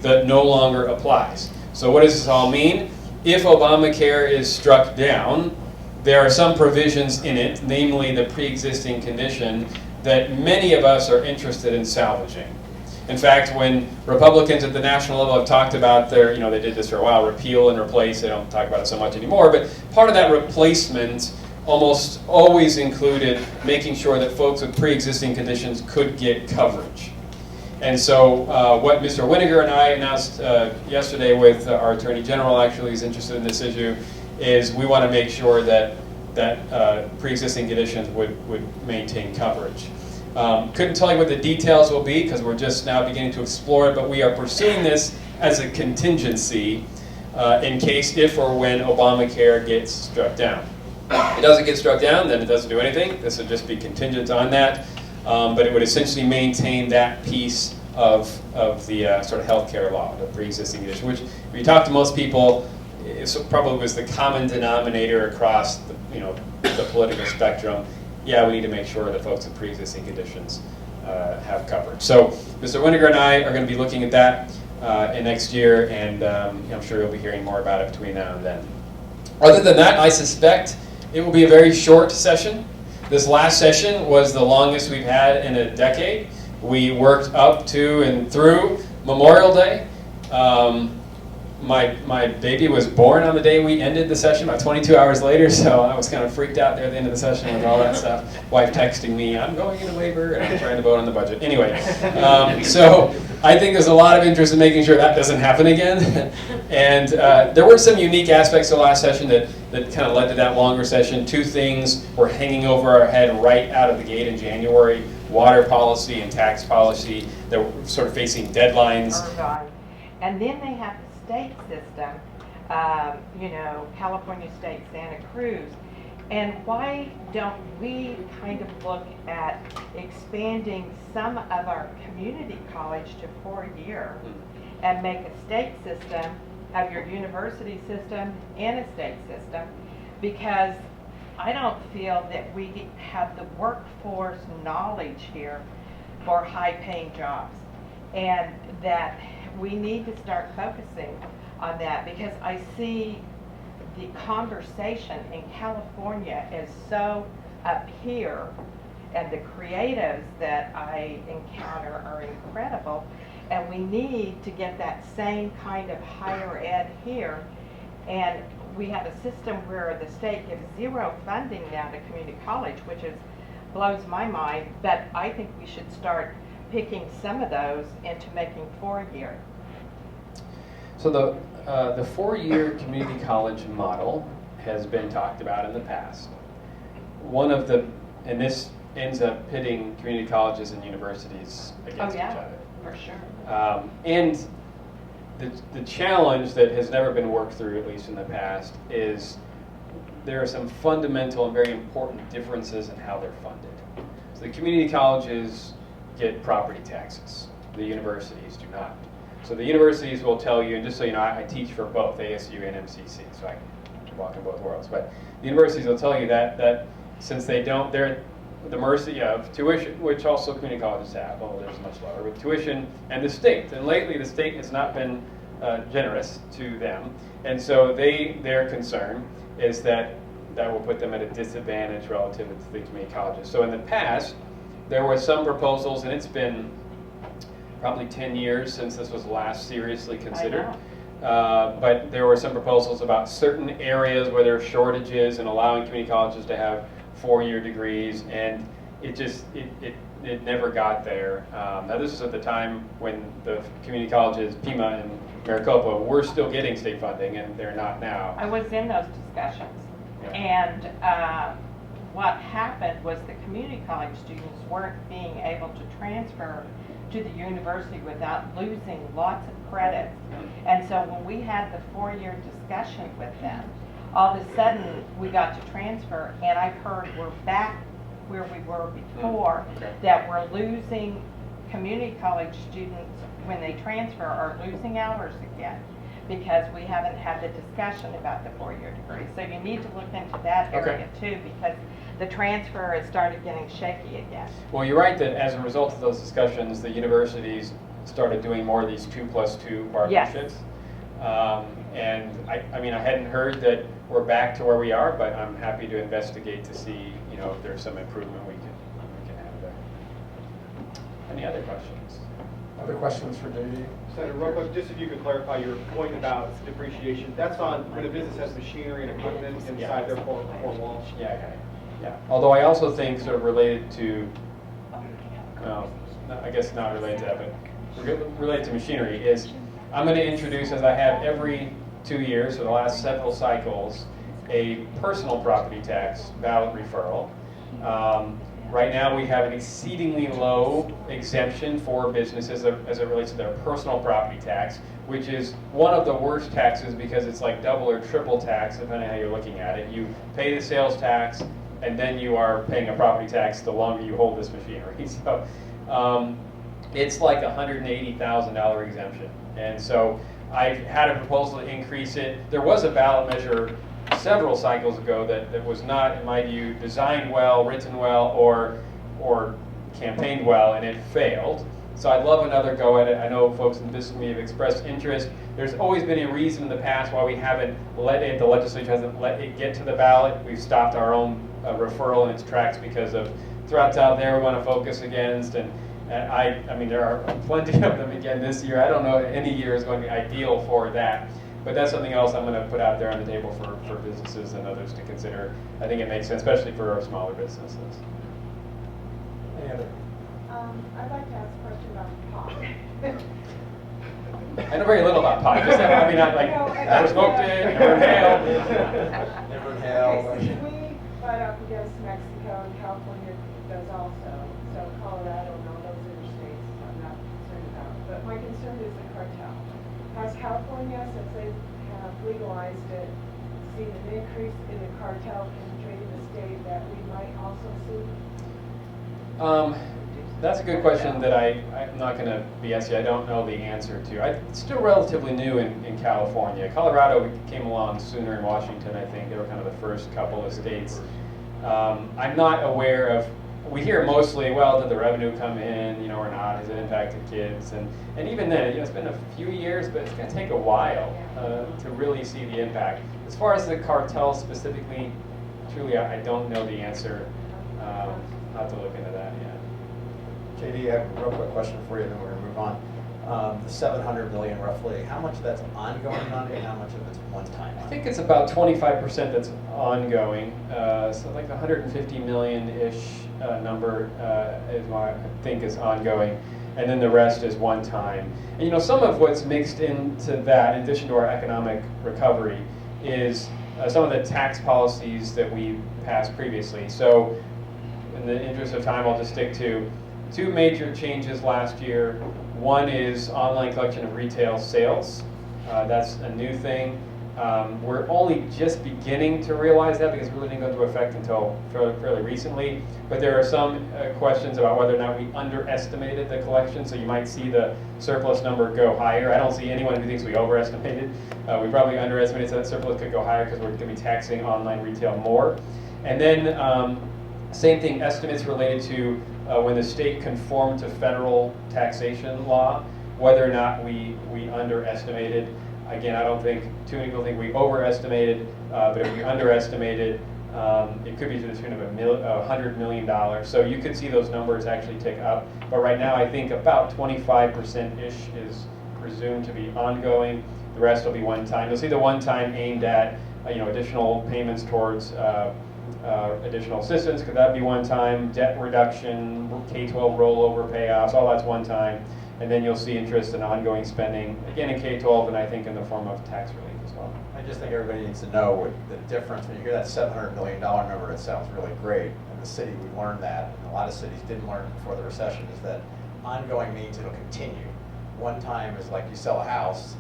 Speaker 5: that no longer applies. So what does this all mean? If Obamacare is struck down, there are some provisions in it, namely the pre-existing condition, that many of us are interested in salvaging. In fact, when Republicans at the national level have talked about their, they did this for a while, repeal and replace, they don't talk about it so much anymore, but part of that replacement almost always included making sure that folks with pre-existing conditions could get coverage. And so what Mr. Winiger and I announced yesterday with our Attorney General, actually, who's interested in this issue, is we want to make sure that pre-existing conditions would maintain coverage. Couldn't tell you what the details will be because we're just now beginning to explore it, but we are pursuing this as a contingency in case if or when Obamacare gets struck down. If it doesn't get struck down, then it doesn't do anything. This would just be contingent on that. But it would essentially maintain that piece of the sort of healthcare law, the pre-existing condition, which if you talk to most people, it probably was the common denominator across the political spectrum. Yeah, we need to make sure that folks with pre-existing conditions have coverage. So Mr. Winiger and I are going to be looking at that in next year, and I'm sure you'll be hearing more about it between now and then. Other than that, I suspect it will be a very short session. This last session was the longest we've had in a decade. We worked up to and through Memorial Day. My baby was born on the day we ended the session, about 22 hours later, so I was kind of freaked out there at the end of the session with all that stuff. Wife texting me, I'm going into labor, and I'm trying to vote on the budget. Anyway, so I think there's a lot of interest in making sure that doesn't happen again. And there were some unique aspects of the last session that kind of led to that longer session. Two things were hanging over our head right out of the gate in January: water policy and tax policy that were sort of facing deadlines.
Speaker 6: And then they have the state system, California State, Santa Cruz. And why don't we kind of look at expanding some of our community college to 4-year and make a state system, have your university system and a state system? Because I don't feel that we have the workforce knowledge here for high-paying jobs, and that we need to start focusing on that, because I see the conversation in California is so up here, and the creatives that I encounter are incredible, and we need to get that same kind of higher ed here. And we have a system where the state gives zero funding now to community college, which blows my mind, but I think we should start picking some of those into making 4-year.
Speaker 5: So the 4-year community college model has been talked about in the past. And this ends up pitting community colleges and universities against each other.
Speaker 6: For sure.
Speaker 5: And the challenge that has never been worked through, at least in the past, is there are some fundamental and very important differences in how they're funded. So the community colleges get property taxes. The universities do not. So the universities will tell you, and just so you know, I teach for both ASU and MCC, so I can walk in both worlds. But the universities will tell you that since they don't, they're at the mercy of tuition, which also community colleges have, although there's much lower, with tuition and the state. And lately the state has not been generous to them. And so their concern is that will put them at a disadvantage relative to the community colleges. So in the past, there were some proposals, and it's been probably 10 years since this was last seriously considered. But there were some proposals about certain areas where there are shortages and allowing community colleges to have 4-year degrees, and it never got there. Now this is at the time when the community colleges, Pima and Maricopa, were still getting state funding, and they're not now.
Speaker 6: I was in those discussions.
Speaker 5: Yeah.
Speaker 6: And what happened was the community college students weren't being able to transfer to the university without losing lots of credits. And so when we had the 4-year discussion with them, all of a sudden we got to transfer, and I've heard we're back where we were before, that we're losing community college students when they transfer are losing hours again, because we haven't had the discussion about the 4-year degree. So you need to look into that area too, because the transfer has started getting shaky again.
Speaker 5: Well, you're right that as a result of those discussions, the universities started doing more of these 2+2 partnerships. Yes. And I mean, I hadn't heard that we're back to where we are, but I'm happy to investigate to see, you know, if there's some improvement we can have there. Any other questions?
Speaker 2: Other questions for JD?
Speaker 7: Senator, real quick, just if you could clarify your point about depreciation. That's on when a business has machinery and equipment inside their four walls.
Speaker 5: Yeah, okay. Yeah. Although I also think sort of related to, I guess not related to that, but related to machinery is I'm going to introduce, as I have every 2 years for the last several cycles, a personal property tax ballot referral. Right now we have an exceedingly low exemption for businesses as it relates to their personal property tax, which is one of the worst taxes because it's like double or triple tax depending on how you're looking at it. You pay the sales tax and then you are paying a property tax the longer you hold this machinery. So it's like a $180,000 exemption. And so I had a proposal to increase it. There was a ballot measure several cycles ago that was not, in my view, designed well, written well, or campaigned well, and it failed. So I'd love another go at it. I know folks in business community have expressed interest. There's always been a reason in the past why we haven't let it, the legislature hasn't let it get to the ballot. We've stopped our own referral in its tracks because of threats out there we want to focus against. And I mean, there are plenty of them again this year. I don't know if any year is going to be ideal for that. But that's something else I'm going to put out there on the table for businesses and others to consider. I think it makes sense, especially for our smaller businesses.
Speaker 2: Any other?
Speaker 8: I'd like to ask a question about pot.
Speaker 5: I know very little about pot. Just I mean, never smoked it, never inhaled.
Speaker 2: Never inhaled.
Speaker 8: Okay, so we butt up against Mexico, and California does also. So Colorado and all those other states I'm not concerned about. But my concern is the cartel. Has California, since they have legalized it, seen an increase in the cartel penetrating the state that we might also see?
Speaker 5: That's a good question that I'm not going to BS you. I don't know the answer to. It's still relatively new in California. Colorado came along sooner in Washington, I think. They were kind of the first couple of states. I'm not aware of, we hear mostly, well, did the revenue come in, you know, or not? Has it impacted kids? And even then, you know, it's been a few years, but it's going to take a while to really see the impact. As far as the cartel specifically, truly, I don't know the answer. I'll have to look into that, yeah.
Speaker 2: JD, I have a real quick question for you, and then we're going to move on. The $700 million roughly, how much of that's ongoing money and how much of it's one-time?
Speaker 5: I think it's about 25% that's ongoing. So like the 150 million-ish number is what I think is ongoing. And then the rest is one time. And you know, some of what's mixed into that, in addition to our economic recovery, is some of the tax policies that we passed previously. So in the interest of time, I'll just stick to two major changes last year. One is online collection of retail sales. That's a new thing. We're only just beginning to realize that because it really didn't go into effect until fairly recently. But there are some questions about whether or not we underestimated the collection. So you might see the surplus number go higher. I don't see anyone who thinks we overestimated. We probably underestimated, so that surplus could go higher because we're going to be taxing online retail more. And then same thing, estimates related to when the state conformed to federal taxation law, whether or not we underestimated. Again, I don't think too many people think we overestimated, but if we underestimated, it could be to the tune of $100 million. So you could see those numbers actually tick up. But right now, I think about 25%-ish is presumed to be ongoing. The rest will be one time. You'll see the one time aimed at additional payments towards additional assistance. Could that be one time? Debt reduction, K-12 rollover payoffs, all that's one time. And then you'll see interest in ongoing spending, again in K-12, and I think in the form of tax relief as well.
Speaker 2: I just think everybody needs to know what the difference. When you hear that $700 million number, it sounds really great. In the city, we learned that, and a lot of cities didn't learn before the recession, is that ongoing means it'll continue. One time is like you sell a house,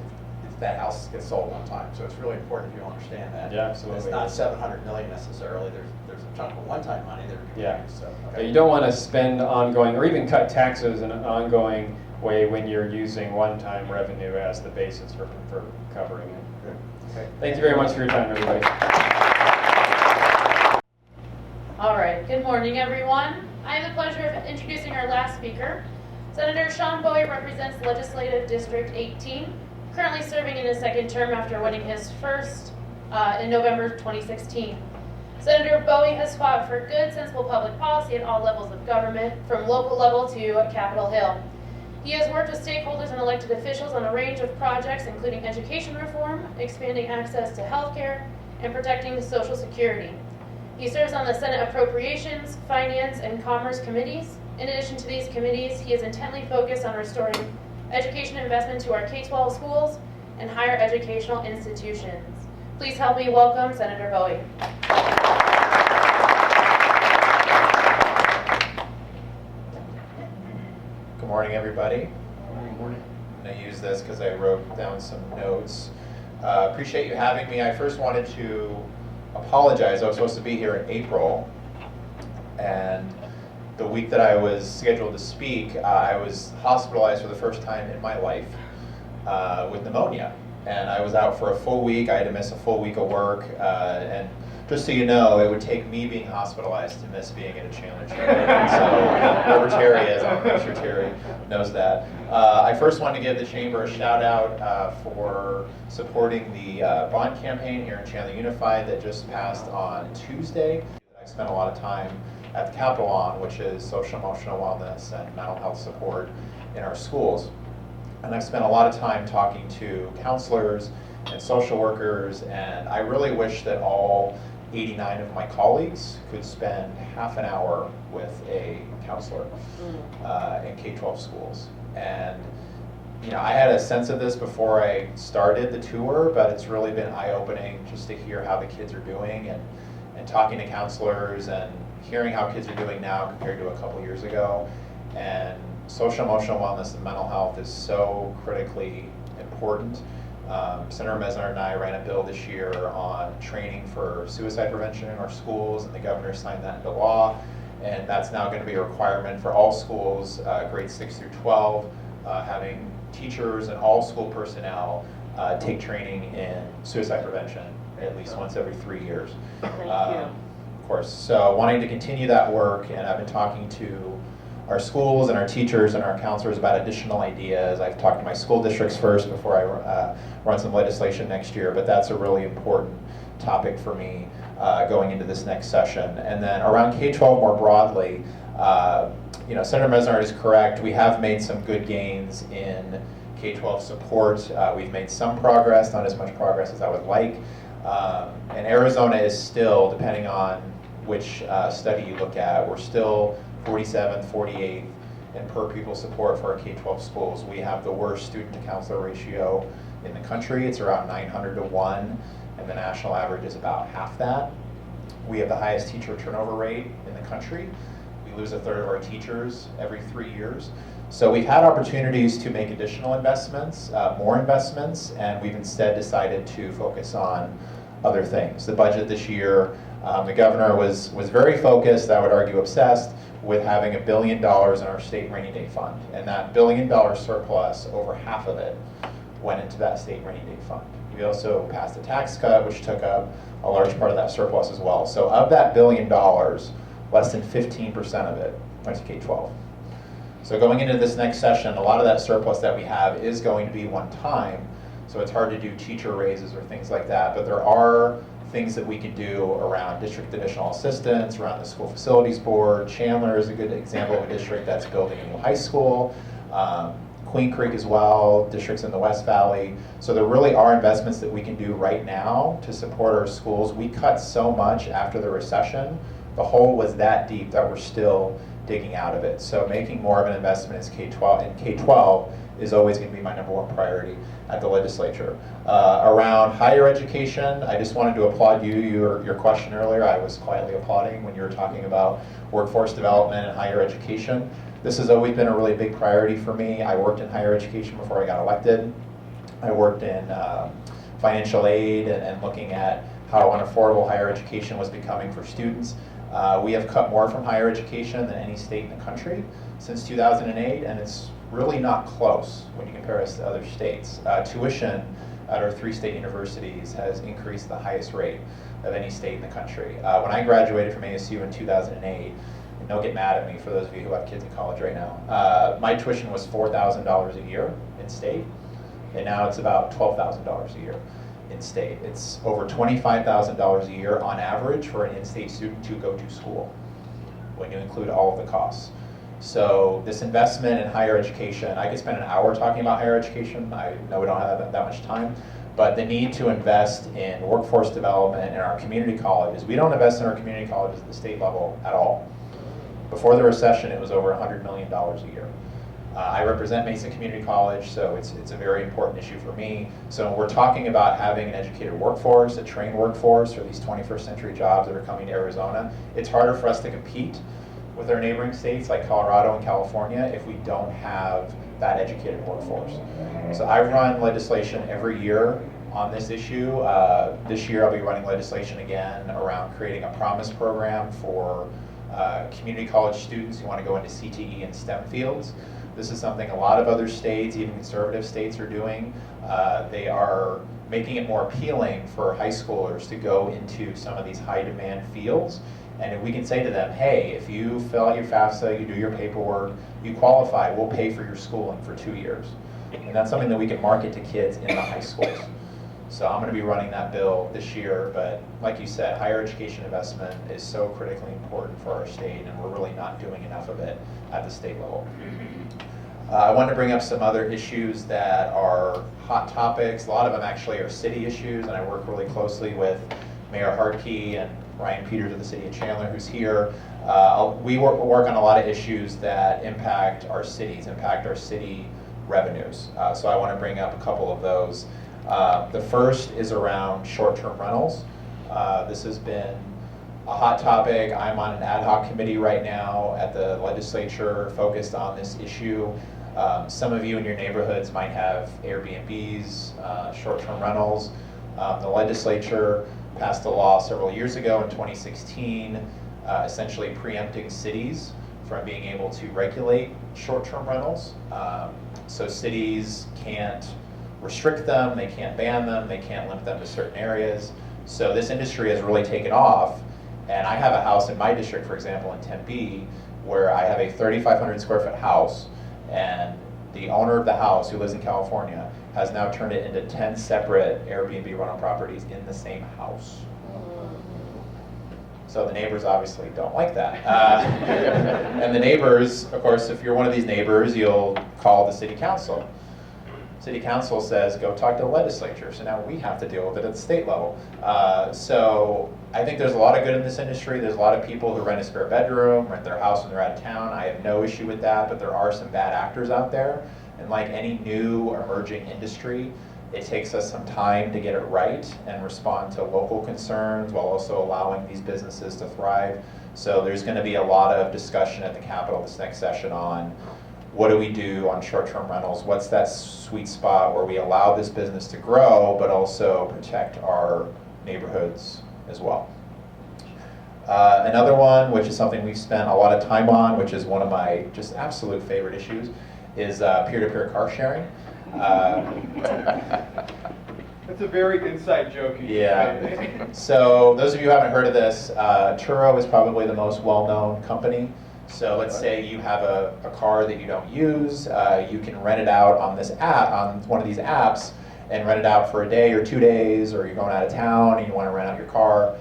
Speaker 2: if that house gets sold one time. So it's really important if you understand that.
Speaker 5: Yeah, absolutely.
Speaker 2: It's not $700 million necessarily. There's a chunk of one-time money that can be used. So,
Speaker 5: Yeah, you don't want to spend ongoing or even cut taxes in an ongoing way when you're using one-time revenue as the basis for covering it.
Speaker 2: Good. Okay.
Speaker 5: Thank you very much for your time, everybody.
Speaker 9: All right, good morning, everyone. I have the pleasure of introducing our last speaker. Senator Sean Bowie represents Legislative District 18, currently serving in his second term after winning his first in November 2016. Senator Bowie has fought for good, sensible public policy at all levels of government, from local level to Capitol Hill. He has worked with stakeholders and elected officials on a range of projects, including education reform, expanding access to health care, and protecting Social Security. He serves on the Senate Appropriations, Finance, and Commerce committees. In addition to these committees, he is intently focused on restoring education investment to our K-12 schools and higher educational institutions. Please help me welcome Senator Bowie.
Speaker 10: Good morning, everybody. Good morning. I'm going to use this because I wrote down some notes. Appreciate you having me. I first wanted to apologize. I was supposed to be here in April, and the week that I was scheduled to speak, I was hospitalized for the first time in my life with pneumonia. And I was out for a full week. I had to miss a full week of work. And just so you know, it would take me being hospitalized to miss being at a Chandler Chamber. So whoever Terry is, I'm sure Terry knows that. I first wanted to give the Chamber a shout out for supporting the bond campaign here in Chandler Unified that just passed on Tuesday. I spent a lot of time at the Capitol on, which is social emotional wellness and mental health support in our schools. And I've spent a lot of time talking to counselors and social workers, and I really wish that all 89 of my colleagues could spend half an hour with a counselor in K-12 schools. And I had a sense of this before I started the tour, but it's really been eye-opening just to hear how the kids are doing and talking to counselors and hearing how kids are doing now compared to a couple years ago. And social emotional wellness and mental health is so critically important. Senator Mesnard and I ran a bill this year on training for suicide prevention in our schools, and the governor signed that into law. And that's now going to be a requirement for all schools, grades 6 through 12, having teachers and all school personnel take training in suicide prevention at least once every 3 years.
Speaker 6: Thank you.
Speaker 10: Of course, so wanting to continue that work, and I've been talking to our schools and our teachers and our counselors about additional ideas. I've talked to my school districts first before I run some legislation next year, but that's a really important topic for me going into this next session. And then around K-12 more broadly, Senator Mesnard is correct. We have made some good gains in K-12 support. We've made some progress, not as much progress as I would like. And Arizona is still, depending on which study you look at, we're still 47th, 48th in per pupil support for our K-12 schools. We have the worst student to counselor ratio in the country. It's around 900 to 1, and the national average is about half that. We have the highest teacher turnover rate in the country. We lose a third of our teachers every 3 years. So we've had opportunities to make additional investments, more investments, and we've instead decided to focus on other things. The budget this year, the governor was very focused, I would argue obsessed, with having $1 billion in our state rainy day fund. And that $1 billion surplus, over half of it went into that state rainy day fund. We also passed a tax cut, which took up a large part of that surplus as well. So of that $1 billion, less than 15% of it went to K-12. So going into this next session, a lot of that surplus that we have is going to be one time. So So it's hard to do teacher raises or things like that, but there are things that we can do around district additional assistants, around the school facilities board. Chandler is a good example of a district that's building a new high school. Queen Creek as well, districts in the West Valley. So there really are investments that we can do right now to support our schools. We cut so much after the recession. The hole was that deep that we're still digging out of it. So making more of an investment in K-12 is always going to be my #1 priority at the legislature. Around higher education, I just wanted to applaud your question earlier. I was quietly applauding when you were talking about workforce development and higher education. This has always been a really big priority for me. I worked in higher education before I got elected. I worked in financial aid and looking at how unaffordable higher education was becoming for students. We have cut more from higher education than any state in the country since 2008, and it's really not close when you compare us to other states. Tuition at our 3 state universities has increased the highest rate of any state in the country. When I graduated from ASU in 2008, and don't get mad at me for those of you who have kids in college right now, my tuition was $4,000 a year in state, and now it's about $12,000 a year in state. It's over $25,000 a year on average for an in-state student to go to school when you include all of the costs. So this investment in higher education, I could spend an hour talking about higher education. I know we don't have that much time, but the need to invest in workforce development in our community colleges. We don't invest in our community colleges at the state level at all. Before the recession, it was over $100 million a year. I represent Mesa Community College, so it's a very important issue for me. So when we're talking about having an educated workforce, a trained workforce for these 21st century jobs that are coming to Arizona, it's harder for us to compete with our neighboring states like Colorado and California if we don't have that educated workforce. So I run legislation every year on this issue. This year I'll be running legislation again around creating a promise program for community college students who want to go into CTE and STEM fields. This is something a lot of other states, even conservative states, are doing. They are making it more appealing for high schoolers to go into some of these high demand fields. And if we can say to them, hey, if you fill out your FAFSA, you do your paperwork, you qualify, we'll pay for your schooling for 2 years. And that's something that we can market to kids in the high schools. So I'm going to be running that bill this year, but like you said, higher education investment is so critically important for our state, and we're really not doing enough of it at the state level. I wanted to bring up some other issues that are hot topics. A lot of them actually are city issues, and I work really closely with Mayor Hartke and Ryan Peters of the city of Chandler, who's here. We work on a lot of issues that impact our cities, impact our city revenues. So I want to bring up a couple of those. The first is around short-term rentals. This has been a hot topic. I'm on an ad hoc committee right now at the legislature focused on this issue. Some of you in your neighborhoods might have Airbnbs, short-term rentals. The legislature passed a law several years ago in 2016, essentially preempting cities from being able to regulate short-term rentals. So cities can't restrict them, they can't ban them, they can't limit them to certain areas. So this industry has really taken off, and I have a house in my district, for example, in Tempe, where I have a 3,500 square foot house, and the owner of the house, who lives in California, has now turned it into 10 separate Airbnb rental properties in the same house. So the neighbors obviously don't like that. And the neighbors, of course, if you're one of these neighbors, you'll call the city council. City council says, go talk to the legislature. So now we have to deal with it at the state level. So I think there's a lot of good in this industry. There's a lot of people who rent a spare bedroom, rent their house when they're out of town. I have no issue with that, but there are some bad actors out there. And like any new or emerging industry, it takes us some time to get it right and respond to local concerns while also allowing these businesses to thrive. So there's going to be a lot of discussion at the Capitol this next session on what do we do on short-term rentals? What's that sweet spot where we allow this business to grow but also protect our neighborhoods as well? Another one, which is something we've spent a lot of time on, which is one of my just absolute favorite issues, is peer-to-peer car sharing.
Speaker 7: That's a very inside joke.
Speaker 10: Yeah. So those of you who haven't heard of this, Turo is probably the most well-known company. So let's say you have a car that you don't use, you can rent it out on this app, on one of these apps, and rent it out for a day or 2 days, or you're going out of town and you want to rent out your car.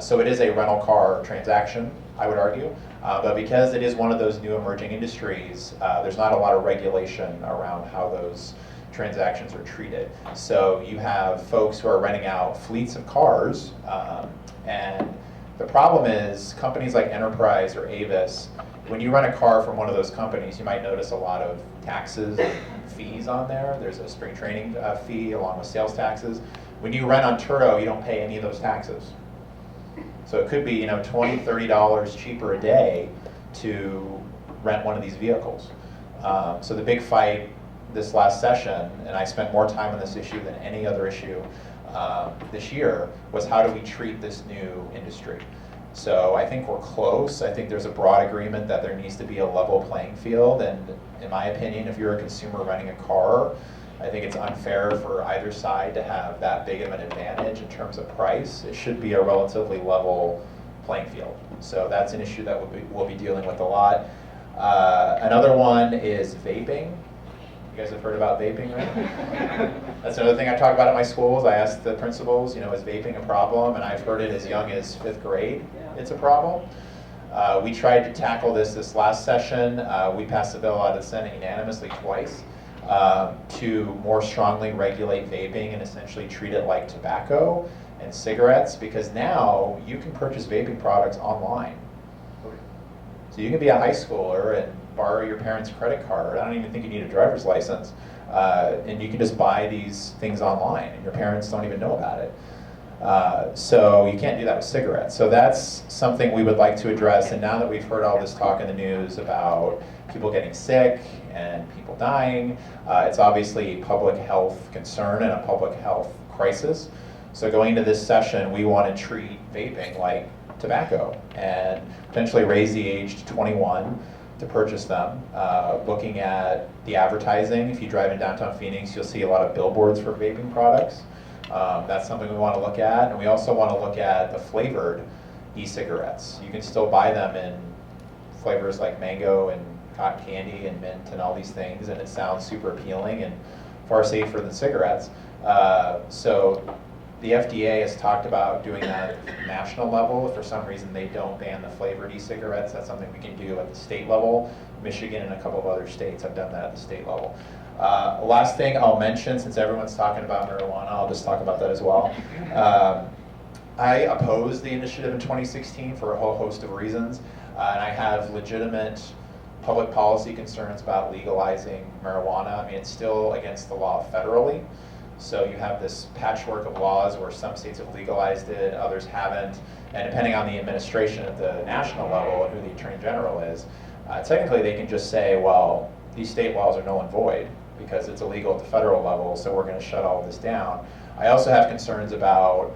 Speaker 10: So it is a rental car transaction, I would argue. But because it is one of those new emerging industries, there's not a lot of regulation around how those transactions are treated. So you have folks who are renting out fleets of cars, and the problem is companies like Enterprise or Avis, when you rent a car from one of those companies, you might notice a lot of taxes and fees on there. There's a spring training fee along with sales taxes. When you rent on Turo, you don't pay any of those taxes. So it could be, you know, $20, $30 cheaper a day to rent one of these vehicles. So the big fight this last session, and I spent more time on this issue than any other issue this year, was how do we treat this new industry? So I think we're close. I think there's a broad agreement that there needs to be a level playing field, and in my opinion, if you're a consumer renting a car, I think it's unfair for either side to have that big of an advantage in terms of price. It should be a relatively level playing field. So that's an issue that we'll be dealing with a lot. Another one is vaping. You guys have heard about vaping, right? That's another thing I talk about at my schools. I ask the principals, you know, is vaping a problem? And I've heard it as young as 5th grade, it's a problem. We tried to tackle this last session. We passed the bill out of the Senate unanimously twice to more strongly regulate vaping and essentially treat it like tobacco and cigarettes, because now you can purchase vaping products online. So you can be a high schooler and borrow your parents' credit card. I don't even think you need a driver's license. And you can just buy these things online, and your parents don't even know about it. So you can't do that with cigarettes. So that's something we would like to address. And now that we've heard all this talk in the news about people getting sick and people dying, it's obviously a public health concern and a public health crisis. So going into this session, we want to treat vaping like tobacco and potentially raise the age to 21 to purchase them. Looking at the advertising, if you drive in downtown Phoenix, you'll see a lot of billboards for vaping products. That's something we want to look at. And we also want to look at the flavored e-cigarettes. You can still buy them in flavors like mango and cotton candy and mint and all these things, and it sounds super appealing and far safer than cigarettes. So the FDA has talked about doing that at the national level. If for some reason they don't ban the flavored e-cigarettes, that's something we can do at the state level. Michigan and a couple of other states have done that at the state level. Last thing I'll mention, since everyone's talking about marijuana, I'll just talk about that as well. I opposed the initiative in 2016 for a whole host of reasons, and I have legitimate public policy concerns about legalizing marijuana. I mean, it's still against the law federally. So you have this patchwork of laws where some states have legalized it, others haven't, and depending on the administration at the national level and who the Attorney General is, technically they can just say, well, these state laws are null and void because it's illegal at the federal level, so we're going to shut all of this down. I also have concerns about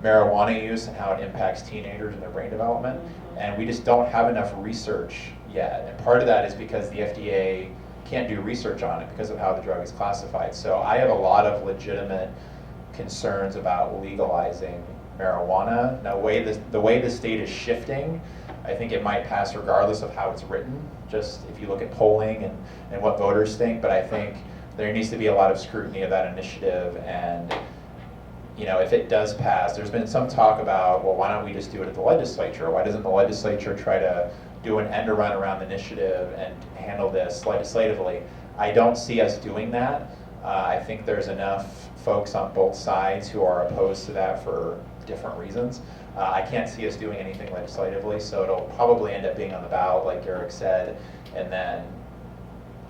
Speaker 10: marijuana use and how it impacts teenagers and their brain development, and we just don't have enough research yet. And part of that is because the FDA can't do research on it because of how the drug is classified. So I have a lot of legitimate concerns about legalizing marijuana. Now, the way the state is shifting, I think it might pass regardless of how it's written, just if you look at polling and what voters think, but I think there needs to be a lot of scrutiny of that initiative, and you know, if it does pass, there's been some talk about, well, why don't we just do it at the legislature? Why doesn't the legislature try to do an end around the initiative and handle this legislatively? I don't see us doing that. I think there's enough folks on both sides who are opposed to that for different reasons. I can't see us doing anything legislatively, so it'll probably end up being on the ballot, like Garrick said, and then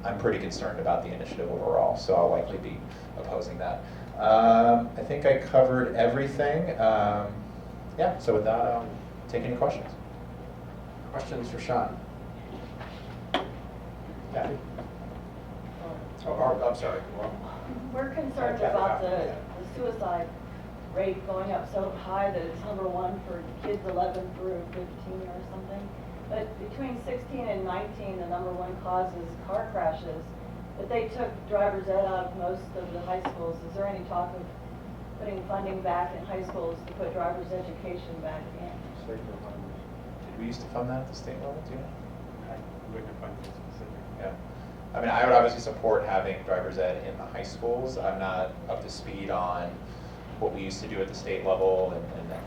Speaker 10: I'm pretty concerned about the initiative overall, so I'll likely be opposing that. I think I covered everything. Yeah, so with that, I'll take any questions. Questions for Sean? Yeah. Oh, I'm sorry.
Speaker 11: We're concerned about the suicide rate going up so high that it's number one for kids 11 through 15 or something. But between 16 and 19, the number one cause is car crashes. But they took driver's ed out of most of the high schools. Is there any talk of putting funding back in high schools to put driver's education back in?
Speaker 10: Did we used to fund that at the state level too?
Speaker 7: I wouldn't have funded it specific.
Speaker 10: Yeah. I mean, I would obviously support having driver's ed in the high schools. I'm not up to speed on what we used to do at the state level and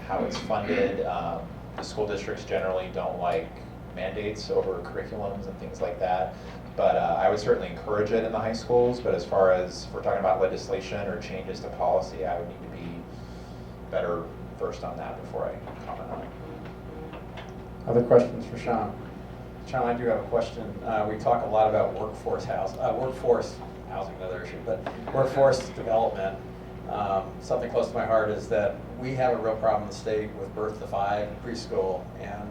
Speaker 10: how it's funded. The school districts generally don't like mandates over curriculums and things like that. But I would certainly encourage it in the high schools. But as far as if we're talking about legislation or changes to policy, I would need to be better versed on that before I comment on it.
Speaker 2: Other questions for Sean? Sean, I do have a question. We talk a lot about workforce housing, another issue, but workforce development. Something close to my heart is that we have a real problem in the state with birth to 5 and preschool and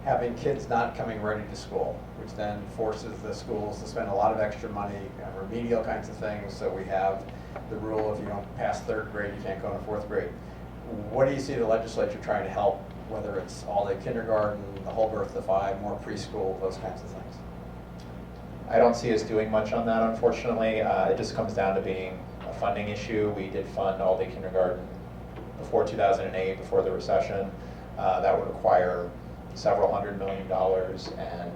Speaker 2: having kids not coming ready to school, which then forces the schools to spend a lot of extra money on remedial kinds of things. So we have the rule if you don't pass 3rd grade, you can't go into 4th grade. What do you see the legislature trying to help, whether it's all-day kindergarten, the whole birth to 5, more preschool, those kinds of things?
Speaker 10: I don't see us doing much on that, unfortunately. It just comes down to being a funding issue. We did fund all-day kindergarten before 2008, before the recession. That would require several $100 million, and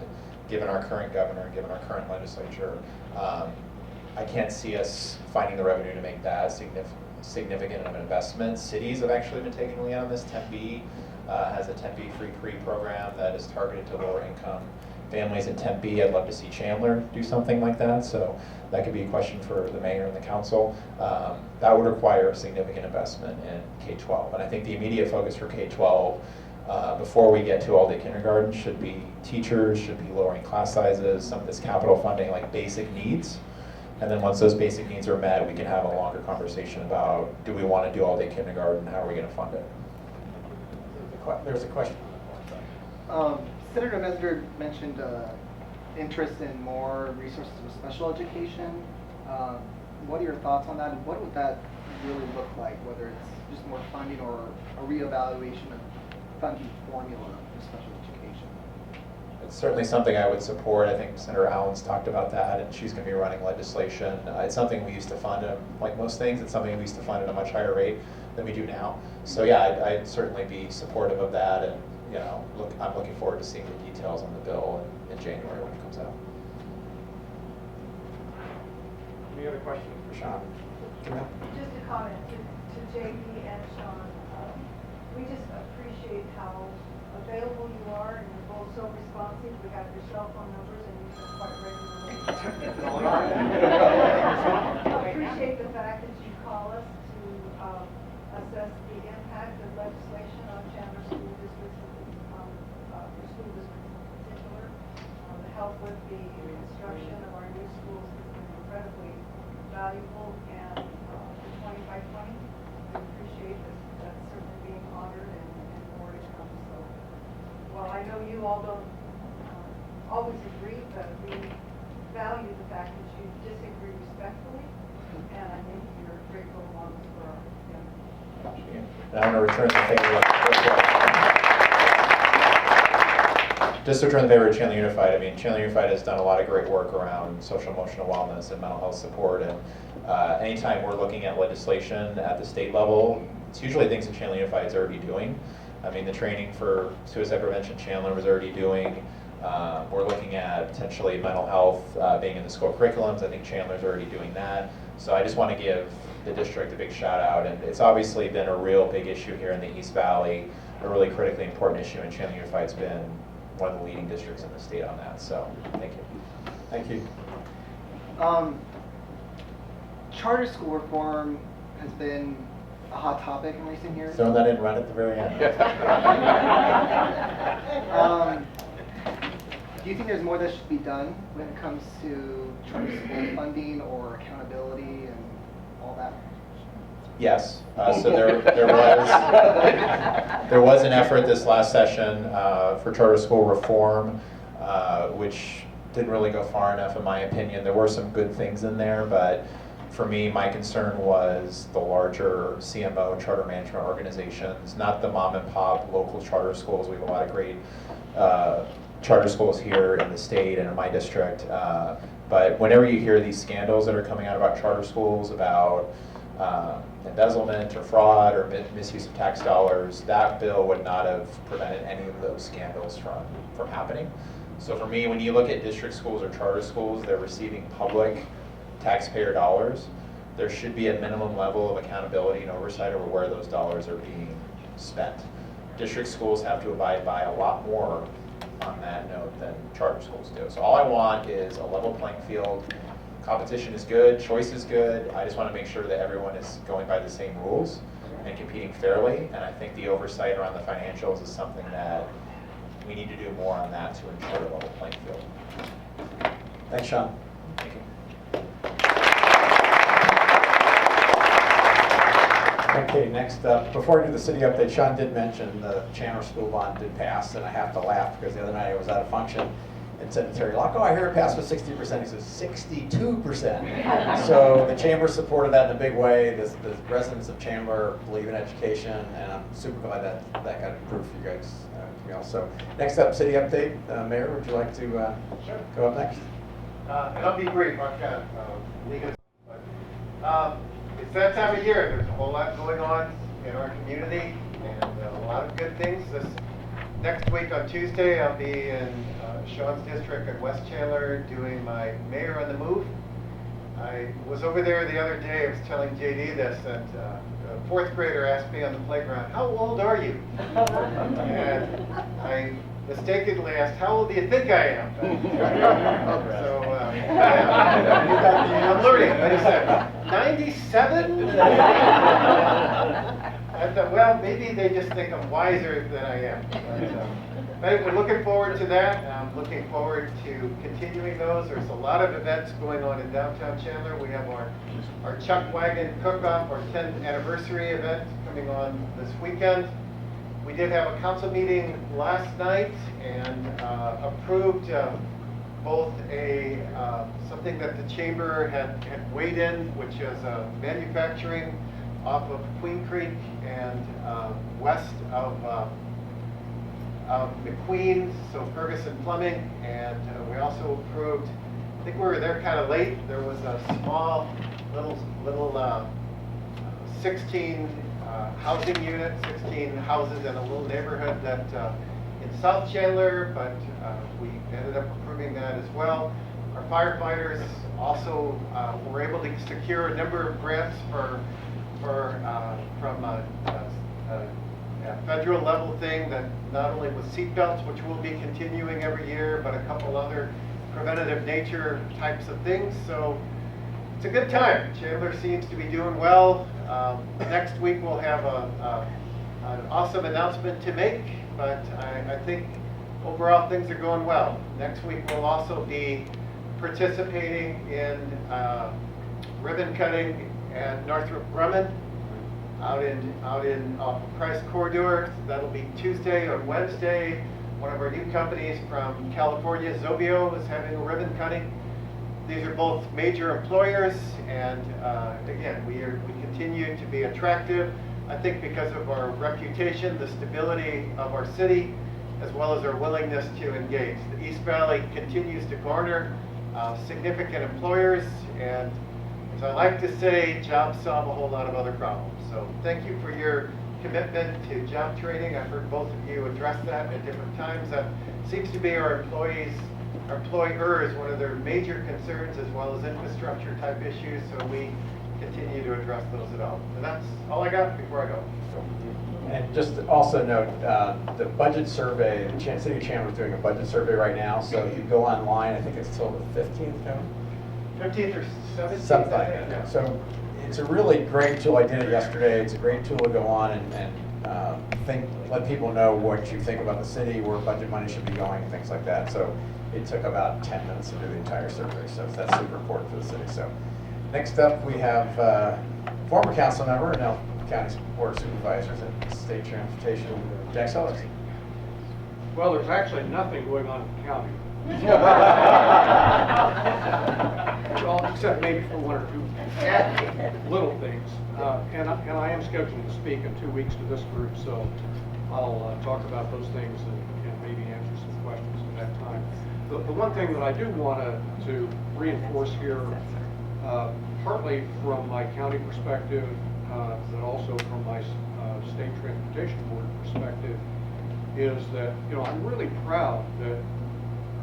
Speaker 10: given our current governor, given our current legislature, I can't see us finding the revenue to make that significant of an investment. Cities have actually been taking the lead on this. Tempe has a Tempe free pre program that is targeted to lower income families in Tempe. I'd love to see Chandler do something like that, so that could be a question for the mayor and the council. That would require a significant investment in K-12, and I think the immediate focus for K-12 before we get to all-day kindergarten should be teachers, should be lowering class sizes, some of this capital funding like basic needs. And then once those basic needs are met, we can have a longer conversation about, do we want to do all-day kindergarten, how are we going to fund it?
Speaker 2: There's a question.
Speaker 12: Senator Mesnard mentioned interest in more resources for special education. What are your thoughts on that, and what would that really look like, whether it's just more funding or a reevaluation of funding formula for special education?
Speaker 10: It's certainly something I would support. I think Senator Allen's talked about that, and she's going to be running legislation. It's something we used to fund, like most things, it's something we used to fund at a much higher rate than we do now. So yeah, I'd certainly be supportive of that, and I'm looking forward to seeing the details on the bill in January when it comes out.
Speaker 2: Any other questions for Sean?
Speaker 8: Just a comment to JD and Sean. We just appreciate how available you are, and you're both so responsive. We have your cell phone numbers, and you come quite regularly. Appreciate the fact that you call us to assess the impact of legislation on Chandler school districts, your school districts in particular. The help with the construction of our new schools has been incredibly valuable, and the 20 by 20, we appreciate that certainly being honored and more to come. So, while I know you all don't always agree, but we value the fact that you disagree respectfully, and I think you're great role models for our young people.
Speaker 10: And I'm going to return the favor. Just to return the favor to Chandler Unified, I mean, Chandler Unified has done a lot of great work around social emotional wellness and mental health support, and anytime we're looking at legislation at the state level, it's usually things that Chandler Unified is already doing. I mean, the training for suicide prevention Chandler was already doing. We're looking at potentially mental health being in the school curriculums. I think Chandler's already doing that. So I just want to give the district a big shout out, and it's obviously been a real big issue here in the East Valley, a really critically important issue, and Chandler Unified's been one of the leading districts in the state on that. So thank you.
Speaker 2: Thank you.
Speaker 12: Charter school reform has been a hot topic in recent years.
Speaker 10: Throwing that in right at the very end.
Speaker 12: Do you think there's more that should be done when it comes to charter school funding or accountability and all that?
Speaker 10: Yes. So there was an effort this last session for charter school reform, which didn't really go far enough in my opinion. There were some good things in there, but for me, my concern was the larger CMO charter management organizations, not the mom and pop local charter schools. We have a lot of great charter schools here in the state and in my district. But whenever you hear these scandals that are coming out about charter schools, about embezzlement or fraud or misuse of tax dollars, that bill would not have prevented any of those scandals from happening. So for me, when you look at district schools or charter schools, they're receiving public taxpayer dollars. There should be a minimum level of accountability and oversight over where those dollars are being spent. District schools have to abide by a lot more on that note than charter schools do. So all I want is a level playing field. Competition is good, choice is good. I just want to make sure that everyone is going by the same rules and competing fairly. And I think the oversight around the financials is something that we need to do more on that to ensure a level playing field.
Speaker 2: Thanks, Sean.
Speaker 10: Thank you.
Speaker 2: Okay, next up, before I do the city update, Sean did mention the Chandler school bond did pass, and I have to laugh because the other night I was at a function and said to Terry Locke, oh, I hear it passed with 60%. He says 62%. So the Chamber supported that in a big way. The residents of Chandler believe in education, and I'm super glad that that got approved for you guys. So next up, city update. Mayor, would you like to go up next?
Speaker 13: And I'll be brief. I've got legal. It's that time of year. There's a whole lot going on in our community, and a lot of good things. This next week on Tuesday, I'll be in Sean's district at West Chandler doing my Mayor on the Move. I was over there the other day. I was telling JD this, and a fourth grader asked me on the playground, "How old are you?" And I mistakenly asked, "How old do you think I am?" So I'm learning. But he said, 97? I thought, well, maybe they just think I'm wiser than I am. But we're looking forward to that. I'm looking forward to continuing those. There's a lot of events going on in downtown Chandler. We have our Chuck Wagon Cook-Off, our 10th anniversary event coming on this weekend. We did have a council meeting last night and approved both something that the chamber had weighed in, which is manufacturing off of Queen Creek and west of McQueen, so Ferguson Plumbing, and we also approved, I think we were there kind of late, there was a small little 16 housing unit, 16 houses in a little neighborhood that in South Chandler, but we ended up approving that as well. Our firefighters also were able to secure a number of grants from a federal level thing that not only was seatbelts, which we'll be continuing every year, but a couple other preventative nature types of things. So it's a good time. Chandler seems to be doing well. Next week we'll have an awesome announcement to make, but I think overall things are going well. Next week we'll also be participating in ribbon cutting at Northrop Grumman out in off of Price Corridor. That'll be Tuesday or Wednesday. One of our new companies from California, Zobio, is having a ribbon cutting. These are both major employers, and again, we continue to be attractive. I think because of our reputation, the stability of our city, as well as our willingness to engage. The East Valley continues to garner significant employers, and as I like to say, jobs solve a whole lot of other problems. So thank you for your commitment to job training. I've heard both of you address that at different times. That seems to be our employers, one of their major concerns, as well as infrastructure type issues. So we continue to address those at all. And that's all I got before I go.
Speaker 2: And just to also note, the budget survey, the City of Chandler is doing a budget survey right now. So if you go online, I think it's till the 15th, Kevin?
Speaker 13: 15th or 17th?
Speaker 2: Something like that. So it's a really great tool. I did it yesterday. It's a great tool to go on and let people know what you think about the city, where budget money should be going, things like that. So it took about 10 minutes to do the entire survey. So that's super important for the city. So next up, we have former council member and now County Board of Supervisors and State Transportation, Jack Sellers.
Speaker 14: Well, there's actually nothing going on in the county. Well, except maybe for one or two little things. And I am scheduled to speak in 2 weeks to this group, so I'll talk about those things and maybe answer some questions at that time. The one thing that I do want to reinforce here, partly from my county perspective, but also from my State Transportation Board perspective, is that I'm really proud that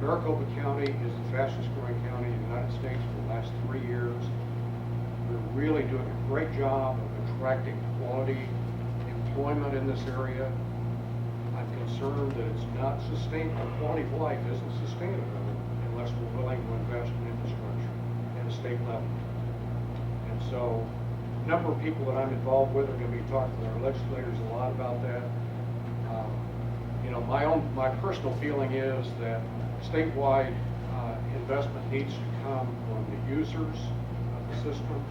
Speaker 14: Maricopa County is the fastest growing county in the United States for the last 3 years. We're really doing a great job of attracting quality employment in this area. I'm concerned that it's not sustainable. Quality of life isn't sustainable unless we're willing to invest in infrastructure at a state level. And so, a number of people that I'm involved with are going to be talking to our legislators a lot about that. My personal feeling is that statewide investment needs to come from the users of the system,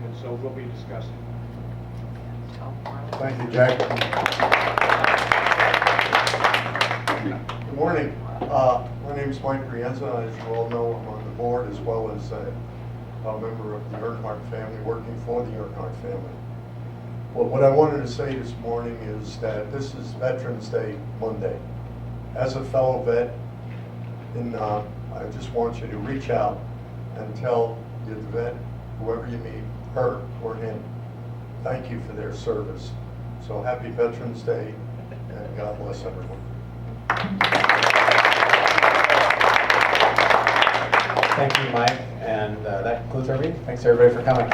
Speaker 14: and so we'll be discussing.
Speaker 15: Thank you, Jack. Good morning. My name is Mike Rienza. As you all know, I'm on the board as well as a member of the Earnhardt family, working for the Earnhardt family. Well, what I wanted to say this morning is that this is Veterans Day Monday. As a fellow vet, I just want you to reach out and tell the vet, whoever you meet, her or him, thank you for their service. So happy Veterans Day, and God bless everyone.
Speaker 2: Thank you, Mike, and that concludes our meeting. Thanks everybody for coming.